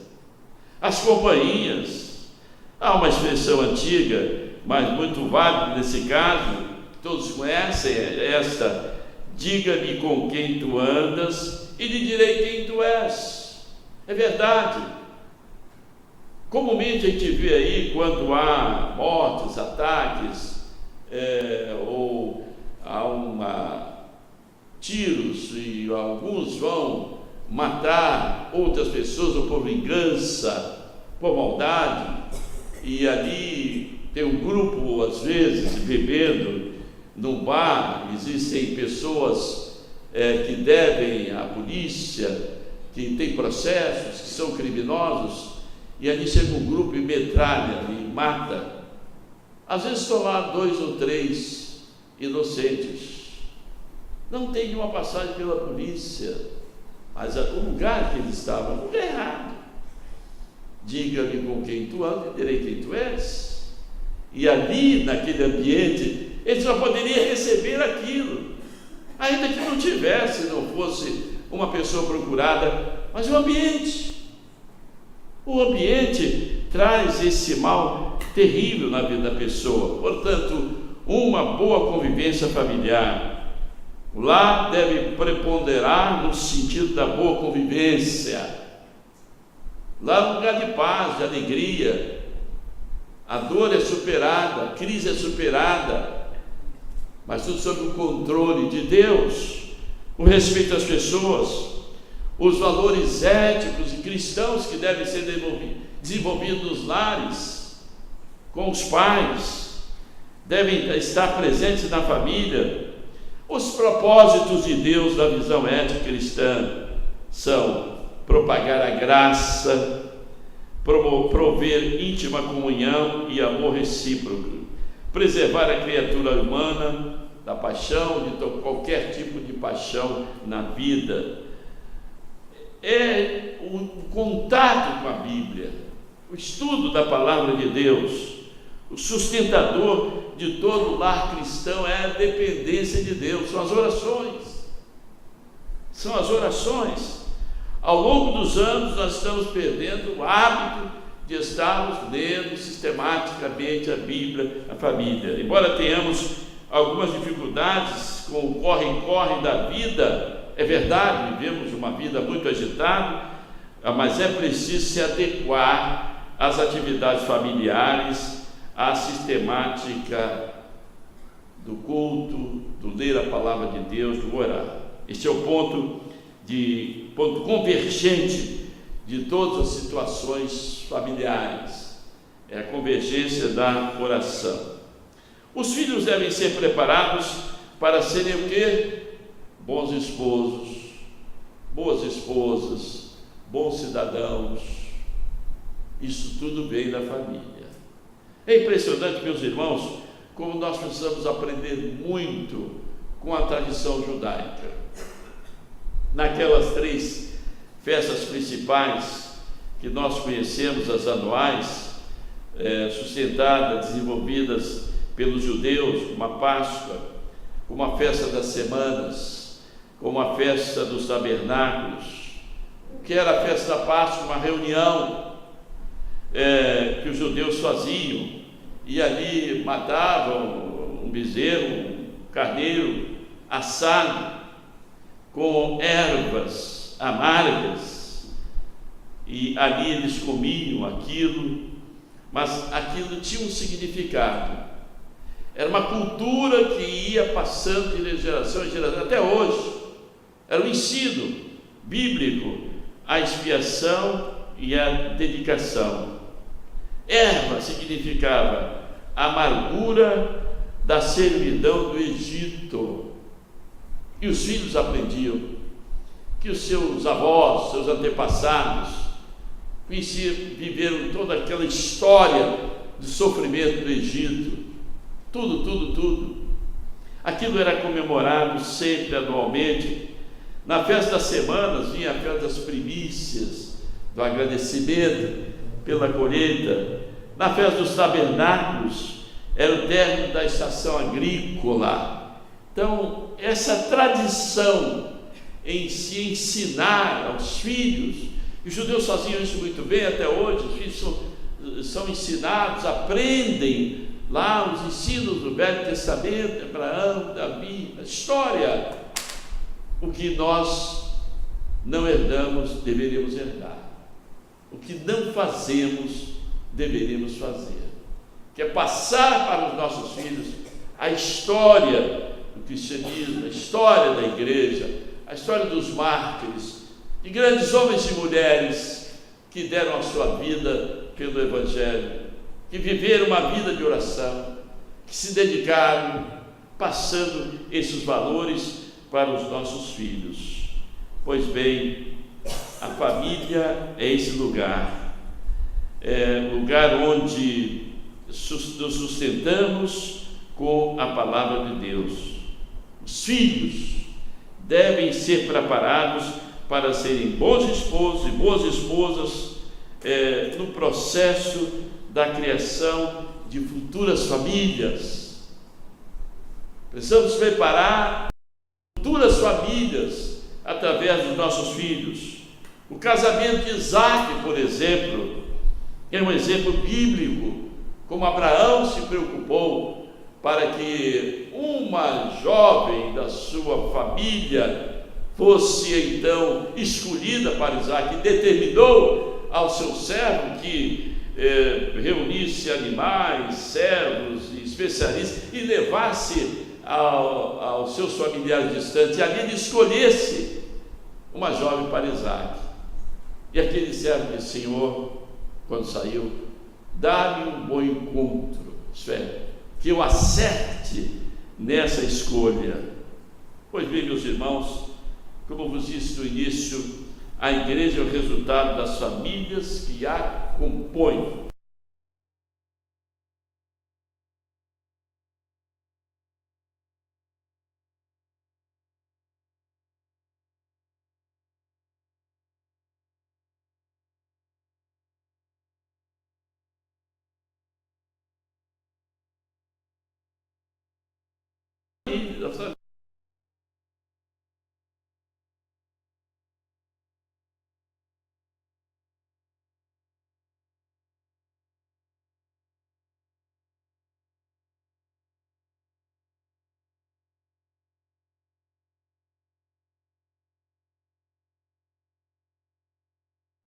As companhias, há uma expressão antiga, mas muito válida nesse caso, todos conhecem esta: diga-me com quem tu andas e lhe direi quem tu és. É verdade. Comumente a gente vê aí, quando há mortes, ataques, ou há tiros, e alguns vão matar outras pessoas ou por vingança, por maldade, e ali tem um grupo, às vezes, bebendo num bar, existem pessoas que devem à polícia, que tem processos, que são criminosos, e ali chega um grupo e metralha e mata. Às vezes estão lá 2 ou 3 inocentes, não tem nenhuma passagem pela polícia, mas o lugar que eles estavam, não é errado. Diga-me com quem tu andas e direi quem tu és. E ali, naquele ambiente, ele só poderia receber aquilo, ainda que não tivesse, não fosse uma pessoa procurada, mas o ambiente traz esse mal terrível na vida da pessoa. Portanto, uma boa convivência familiar, lá deve preponderar no sentido da boa convivência. Lá é um lugar de paz, de alegria, a dor é superada, a crise é superada, mas tudo sob o controle de Deus, o respeito às pessoas, os valores éticos e cristãos que devem ser desenvolvidos nos lares, com os pais, devem estar presentes na família. Os propósitos de Deus da visão ética cristã são propagar a graça, prover íntima comunhão e amor recíproco, preservar a criatura humana da paixão, de qualquer tipo de paixão na vida. É o contato com a Bíblia, o estudo da palavra de Deus. O sustentador de todo lar cristão é a dependência de Deus, são as orações. Ao longo dos anos nós estamos perdendo o hábito de estarmos lendo sistematicamente a Bíblia, a família. Embora tenhamos algumas dificuldades com o corre-corre da vida, é verdade, vivemos uma vida muito agitada, mas é preciso se adequar às atividades familiares, à sistemática do culto, do ler a palavra de Deus, do orar. Este é o ponto convergente de todas as situações familiares, é a convergência da oração. Os filhos devem ser preparados para serem o quê? Bons esposos, boas esposas, bons cidadãos. Isso tudo vem da família. É impressionante, meus irmãos, como nós precisamos aprender muito com a tradição judaica. Naquelas 3 festas principais que nós conhecemos, as anuais, sustentadas, desenvolvidas pelos judeus, como a Páscoa, como a festa das semanas, como a festa dos tabernáculos. O que era a festa da Páscoa? Uma reunião que os judeus faziam, e ali matavam um bezerro, um carneiro assado, com ervas amargas, e ali eles comiam aquilo, mas aquilo tinha um significado. Era uma cultura que ia passando de geração em geração, até hoje. Era um ensino bíblico, a expiação e a dedicação. Erva significava a amargura da servidão do Egito. E os filhos aprendiam que os seus avós, seus antepassados, viveram toda aquela história de sofrimento do Egito. Tudo. Aquilo era comemorado sempre anualmente. Na festa das semanas vinha a festa das primícias, do agradecimento pela colheita. Na festa dos tabernáculos era o término da estação agrícola. Então, essa tradição em se ensinar aos filhos, e os judeus faziam isso muito bem até hoje. Os filhos são ensinados, aprendem lá os ensinos do Velho Testamento, Abraão, Davi, a história. O que nós não herdamos, deveríamos herdar. O que não fazemos, deveríamos fazer. Que é passar para os nossos filhos a história do cristianismo, a história da igreja, a história dos mártires, de grandes homens e mulheres que deram a sua vida pelo Evangelho, que viveram uma vida de oração, que se dedicaram, passando esses valores para os nossos filhos. Pois bem, a família é esse lugar, lugar onde nos sustentamos com a palavra de Deus. Os filhos devem ser preparados para serem bons esposos e boas esposas no processo da criação de futuras famílias. Precisamos preparar futuras famílias através dos nossos filhos. O casamento de Isaac, por exemplo, é um exemplo bíblico, como Abraão se preocupou para que uma jovem da sua família fosse então escolhida para Isaac, e determinou ao seu servo que reunisse animais, servos e especialistas e levasse aos seus familiares distantes, e ali ele escolhesse uma jovem para Isaac. E aquele servo disse: Senhor, quando saiu, dá-me um bom encontro, isto é, que eu acerte nessa escolha. Pois bem, meus irmãos, como vos disse no início, a igreja é o resultado das famílias que a compõem.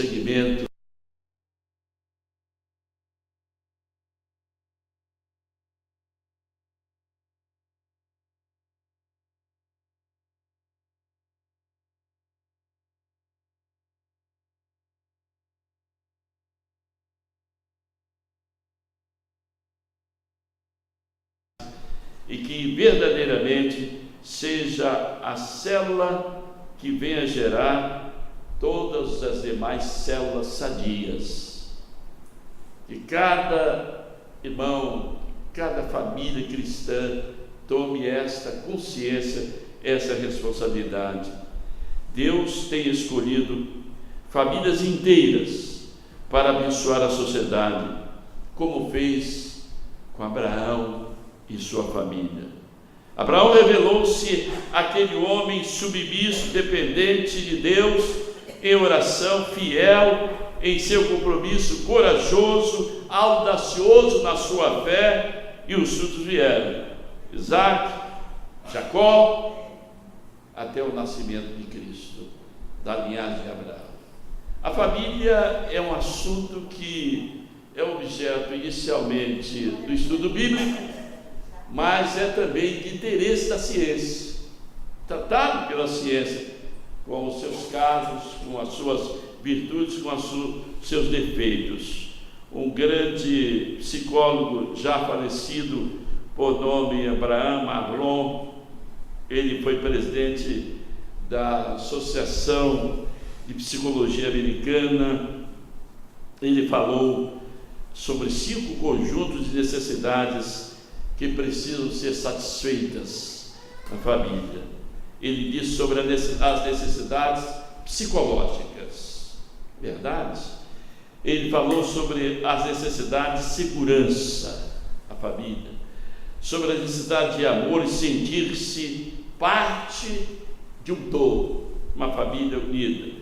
Segmento e que verdadeiramente seja a célula que venha gerar todas as demais células sadias. Que cada irmão, cada família cristã tome esta consciência, essa responsabilidade. Deus tem escolhido famílias inteiras para abençoar a sociedade, como fez com Abraão e sua família. Abraão revelou-se aquele homem submisso, dependente de Deus, em oração, fiel em seu compromisso, corajoso, audacioso na sua fé, e os frutos vieram: Isaac, Jacó, até o nascimento de Cristo, da linhagem de Abraão. A família é um assunto que é objeto inicialmente do estudo bíblico, mas é também de interesse da ciência, tratado pela ciência, com os seus casos, com as suas virtudes, com os seus defeitos. um grande psicólogo já falecido, por nome Abraham Marlon. Ele foi presidente da Associação de Psicologia Americana. Ele falou sobre 5 conjuntos de necessidades que precisam ser satisfeitas na família. Ele disse sobre as necessidades psicológicas, verdade? Ele falou sobre as necessidades de segurança da família, sobre a necessidade de amor e sentir-se parte de um todo, uma família unida.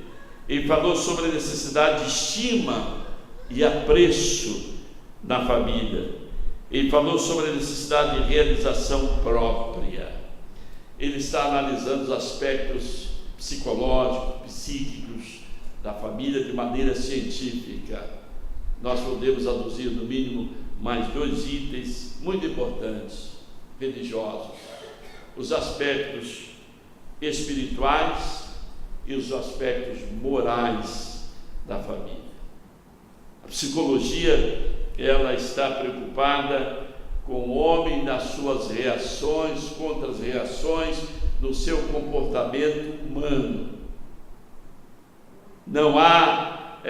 Ele falou sobre a necessidade de estima e apreço na família. Ele falou sobre a necessidade de realização própria. Ele está analisando os aspectos psicológicos, psíquicos da família de maneira científica. Nós podemos aduzir no mínimo mais 2 itens muito importantes, religiosos: os aspectos espirituais e os aspectos morais da família. A psicologia, ela está preocupada com o homem nas suas reações, contra as reações no seu comportamento humano. Não há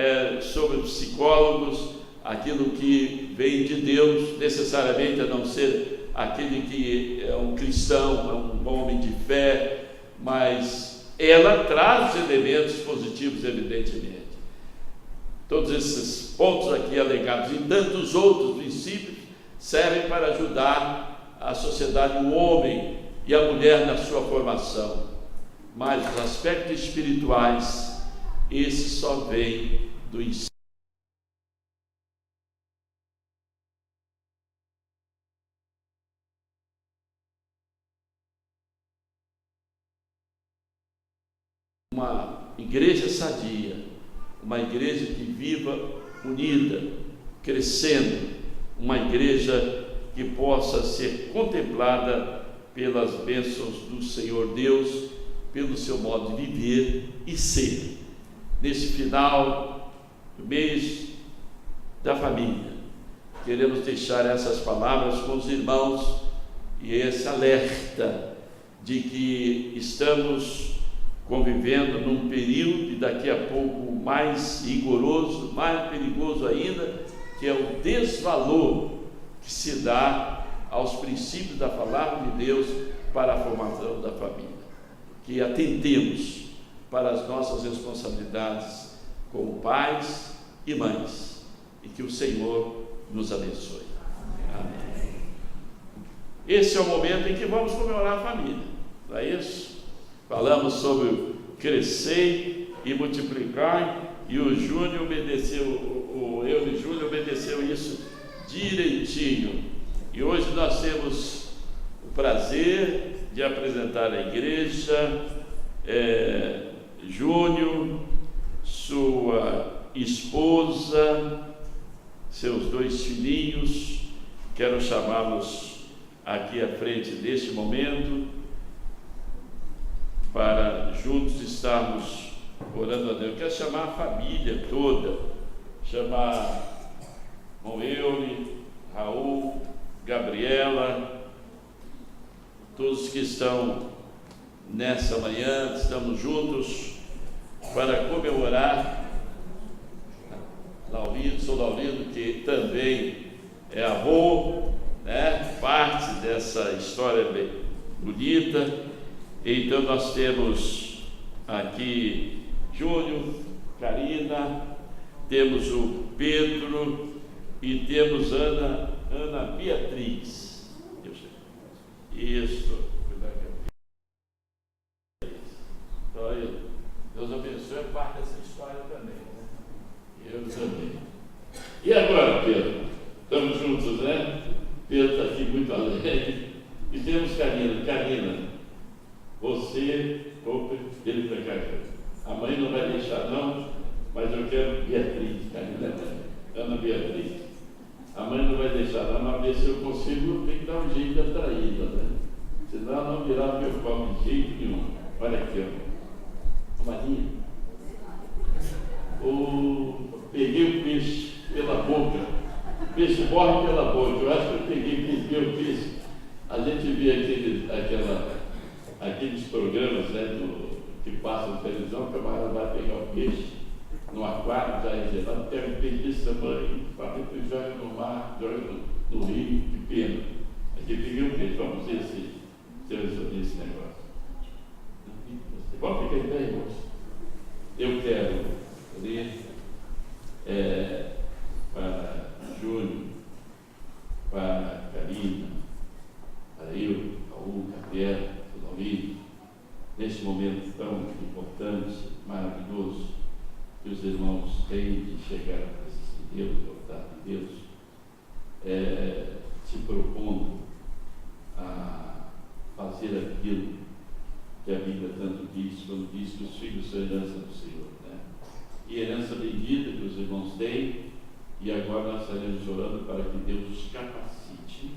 sobre os psicólogos aquilo que vem de Deus, necessariamente, a não ser aquele que é um cristão, é um homem de fé, mas ela traz os elementos positivos, evidentemente. Todos esses pontos aqui alegados e tantos outros princípios servem para ajudar a sociedade, o homem e a mulher na sua formação. Mas os aspectos espirituais, esse só vem do ensino. Uma igreja sadia, uma igreja que viva unida, crescendo, uma igreja que possa ser contemplada pelas bênçãos do Senhor Deus, pelo seu modo de viver e ser. Nesse final do mês da família, queremos deixar essas palavras com os irmãos e esse alerta de que estamos convivendo num período, e daqui a pouco mais rigoroso, mais perigoso ainda, que é o desvalor que se dá aos princípios da palavra de Deus para a formação da família. Que atentemos para as nossas responsabilidades como pais e mães, e que o Senhor nos abençoe. Amém. Esse é o momento em que vamos comemorar a família, não é isso? Falamos sobre crescer e multiplicar, e o Júnior obedeceu, o Eulio e Júnior obedeceu isso direitinho. E hoje nós temos o prazer de apresentar à igreja Júnior, sua esposa, seus 2 filhinhos. Quero chamá-los aqui à frente neste momento, para juntos estarmos orando a Deus. Quero chamar a família toda, chamar Eulio, Raul, Gabriela, todos que estão nessa manhã, estamos juntos para comemorar Laurindo, sou Laurindo, que também é avô, né? Parte dessa história bem bonita. Então nós temos aqui Júnior, Karina, temos o Pedro e temos Ana Beatriz. Isso. Então, Deus abençoe parte dessa história também, né? Eu também. E agora, Pedro? Estamos juntos, né? Pedro está aqui muito alegre. E temos Karina. Karina, você, ele para cá. A mãe não vai deixar não, mas eu quero Beatriz, Karina, Ana Beatriz. A mãe não vai deixar não, mas ver se eu consigo, tem que dar um jeito de atraí-la, né? Senão ela não virar meu pau de jeito nenhum. Olha aqui, ó. Marinha. Peguei o peixe pela boca. peixe morre pela boca. Eu acho que eu peguei porque eu fiz. A gente vê aqueles programas, né, que passam na televisão, o camarada vai pegar o peixe no aquário, já é gelado, pega um peixe desse tamanho, e joga no mar, joga no rio, que pena. Aqui peguei um peixe, vamos ver se eu resolvi esse negócio. Vamos ficar em pé, irmãos. Eu quero ler para Júnior, para Karina, para eu, Raul, Gabriela, Laurino, neste momento tão importante, maravilhoso, que os irmãos têm de chegar à presença de Deus, à vontade de Deus, se propondo a fazer aquilo que a Bíblia tanto diz, quando diz que os filhos são herança do Senhor, né? E herança bendita que os irmãos têm, e agora nós estaremos orando para que Deus os capacite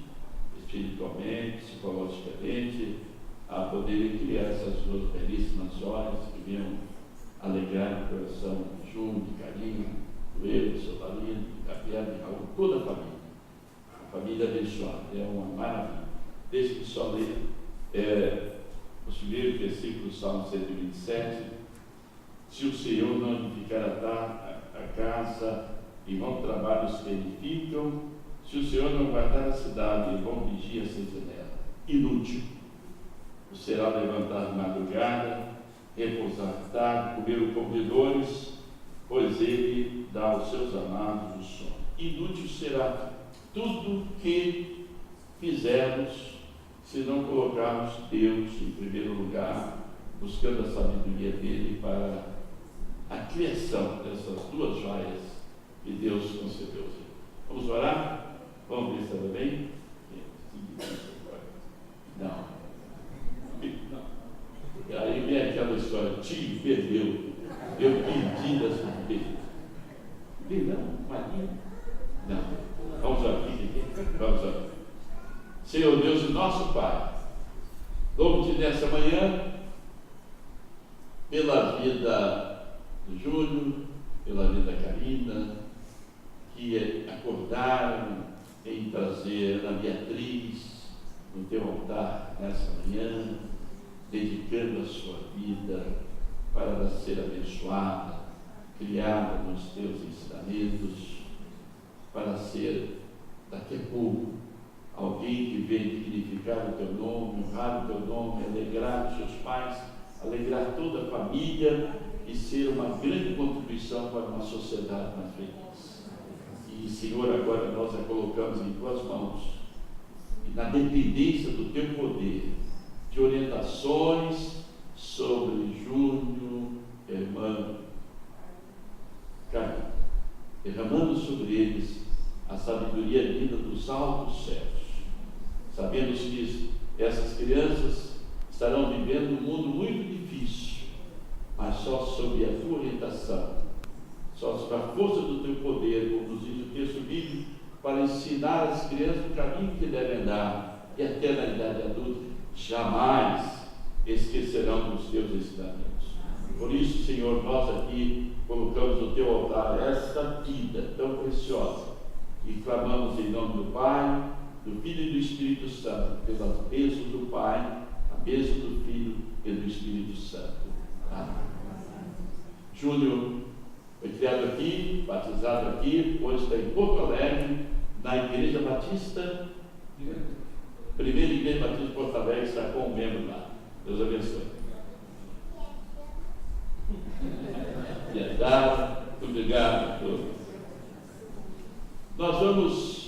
espiritualmente, psicologicamente, a poderem criar essas duas belíssimas joias que venham alegrar o coração de Júnior, de Karina, do eu, do seu Laurino, de Gabriela, de Raul, toda a família abençoada, é uma maravilha. Deixe que só ler os primeiros versículos do Salmo 127. Se o Senhor não edificar a casa, em vão trabalhos que edificam. Se o Senhor não guardar a cidade, em vão vigia a sentinela. Inútil. O será levantar de madrugada, repousar tarde, comer com bebedores, pois ele dá aos seus amados o sono. Inútil será tudo que fizermos se não colocarmos Deus em primeiro lugar, buscando a sabedoria dele para a criação dessas duas joias que Deus concedeu. Vamos orar? Vamos ver se está bem? Não. Aí vem aquela história, tio perdeu, eu pedi das filhas. Não, Maria? Não. Vamos orar aqui. Vamos orar. Senhor Deus e nosso Pai, louvo-te nessa manhã pela vida do Júnior, pela vida da Karina, que acordaram em trazer a Beatriz no teu altar nessa manhã, dedicando a sua vida para ela ser abençoada, criada nos teus ensinamentos, para ser daqui a pouco alguém que vem dignificar o teu nome, honrar o teu nome, alegrar os seus pais, alegrar toda a família e ser uma grande contribuição para uma sociedade mais feliz. E, Senhor, agora nós a colocamos em tuas mãos, e na dependência do teu poder, de orientações sobre Júnior, irmã Karina, derramando sobre eles a sabedoria vinda dos altos céus. Sabemos que essas crianças estarão vivendo um mundo muito difícil, mas só sob a tua orientação, só sob a força do teu poder, como nos diz o texto bíblico, para ensinar as crianças o caminho que devem andar, e até na idade adulta jamais esquecerão dos teus ensinamentos. Por isso, Senhor, nós aqui colocamos no teu altar esta vida tão preciosa e clamamos em nome do Pai, do Filho e do Espírito Santo, pelas bênçãos do Pai, a bênção do Filho e do Espírito Santo. Amém. Júnior foi criado aqui, batizado aqui, hoje está em Porto Alegre, na Igreja Batista, primeira Igreja Batista de Porto Alegre, está com um membro lá. Deus abençoe. Obrigado. Nós vamos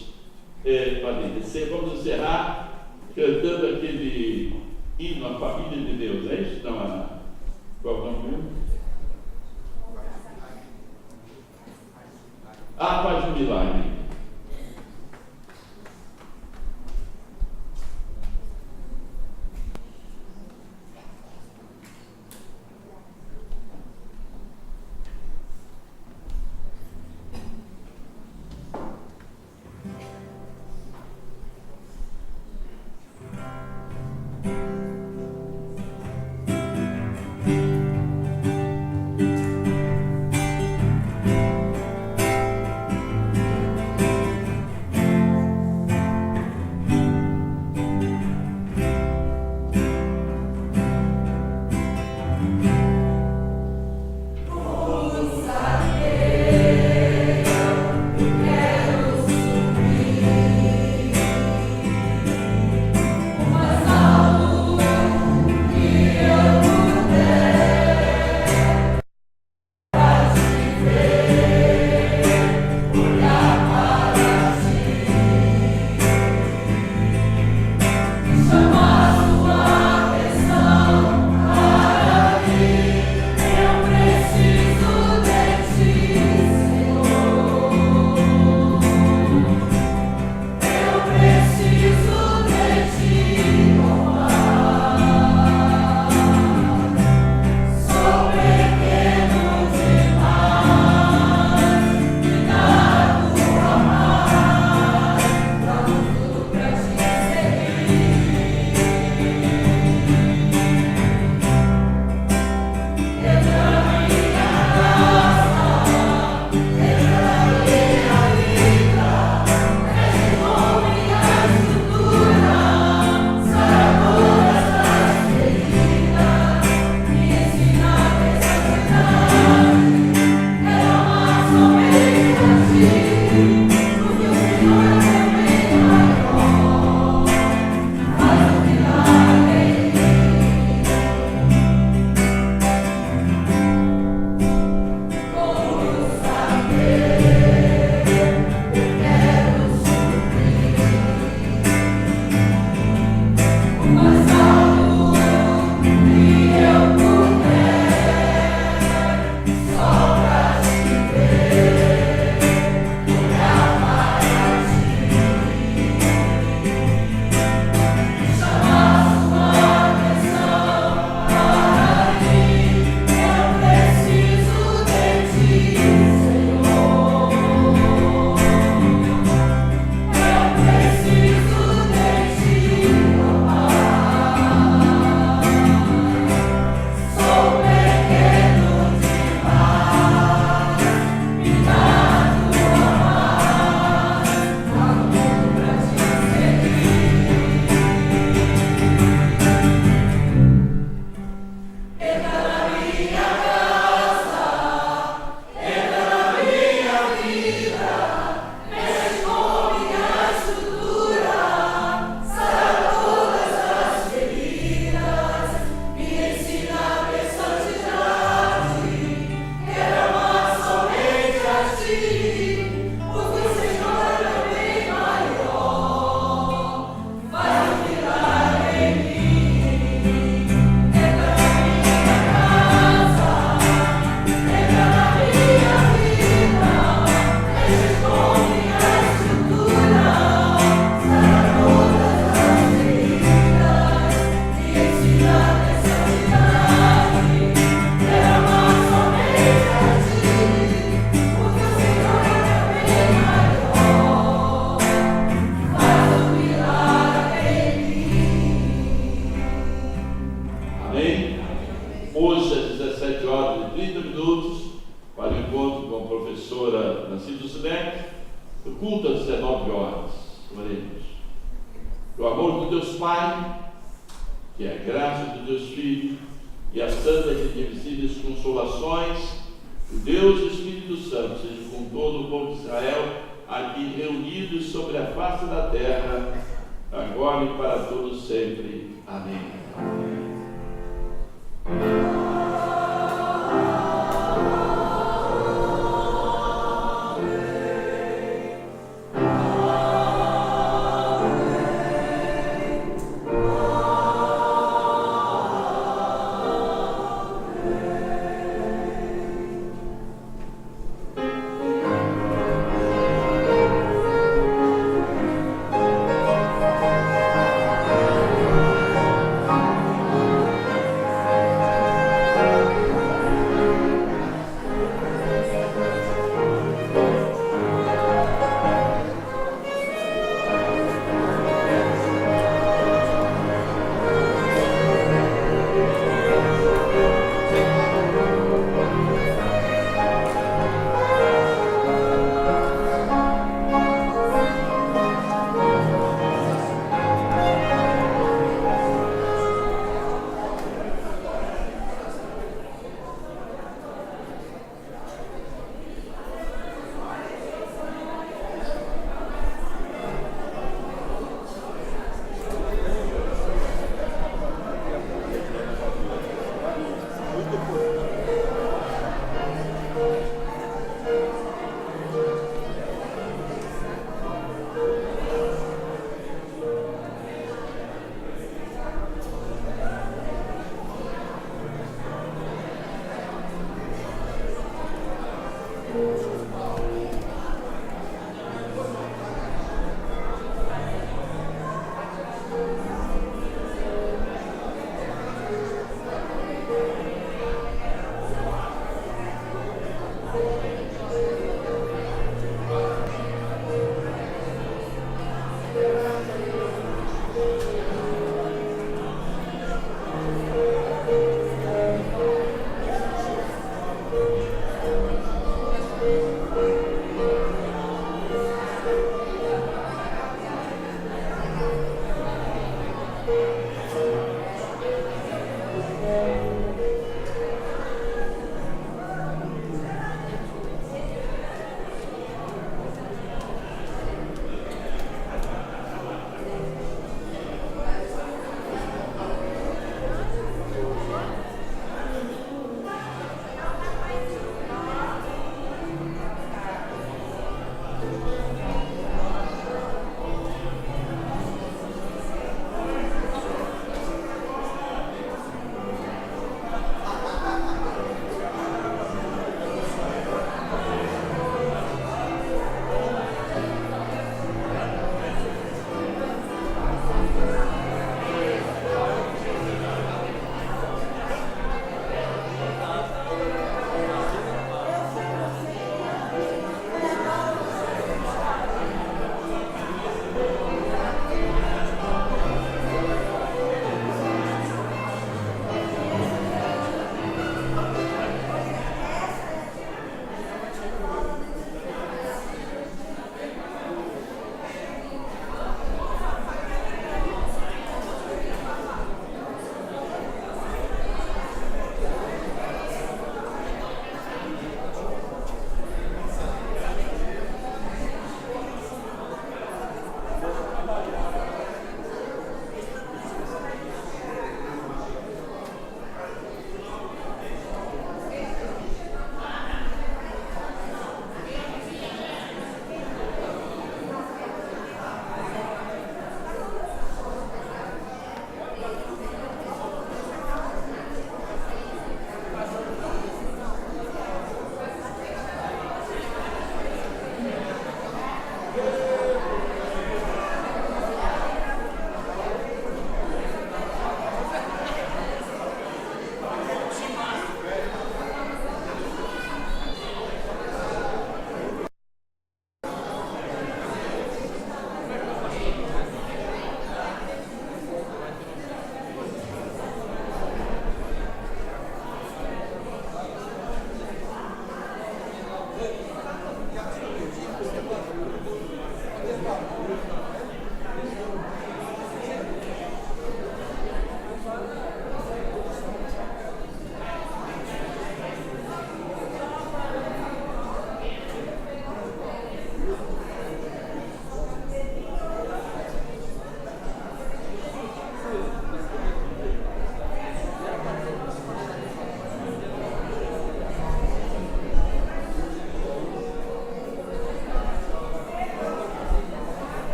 encerrar cantando aquele hino à família de Deus. É isso? Não, Ana? Qual é o nome mesmo? Faz um milagre. 30 minutos para o encontro com a professora Narciso Sinek, o culto às 19 horas. Oremos. O amor do Deus Pai, que é a graça do Deus Filho e as santas e indivisíveis consolações, o Deus e o Espírito Santo seja com todo o povo de Israel, aqui reunidos sobre a face da terra, agora e para todos sempre. Amém.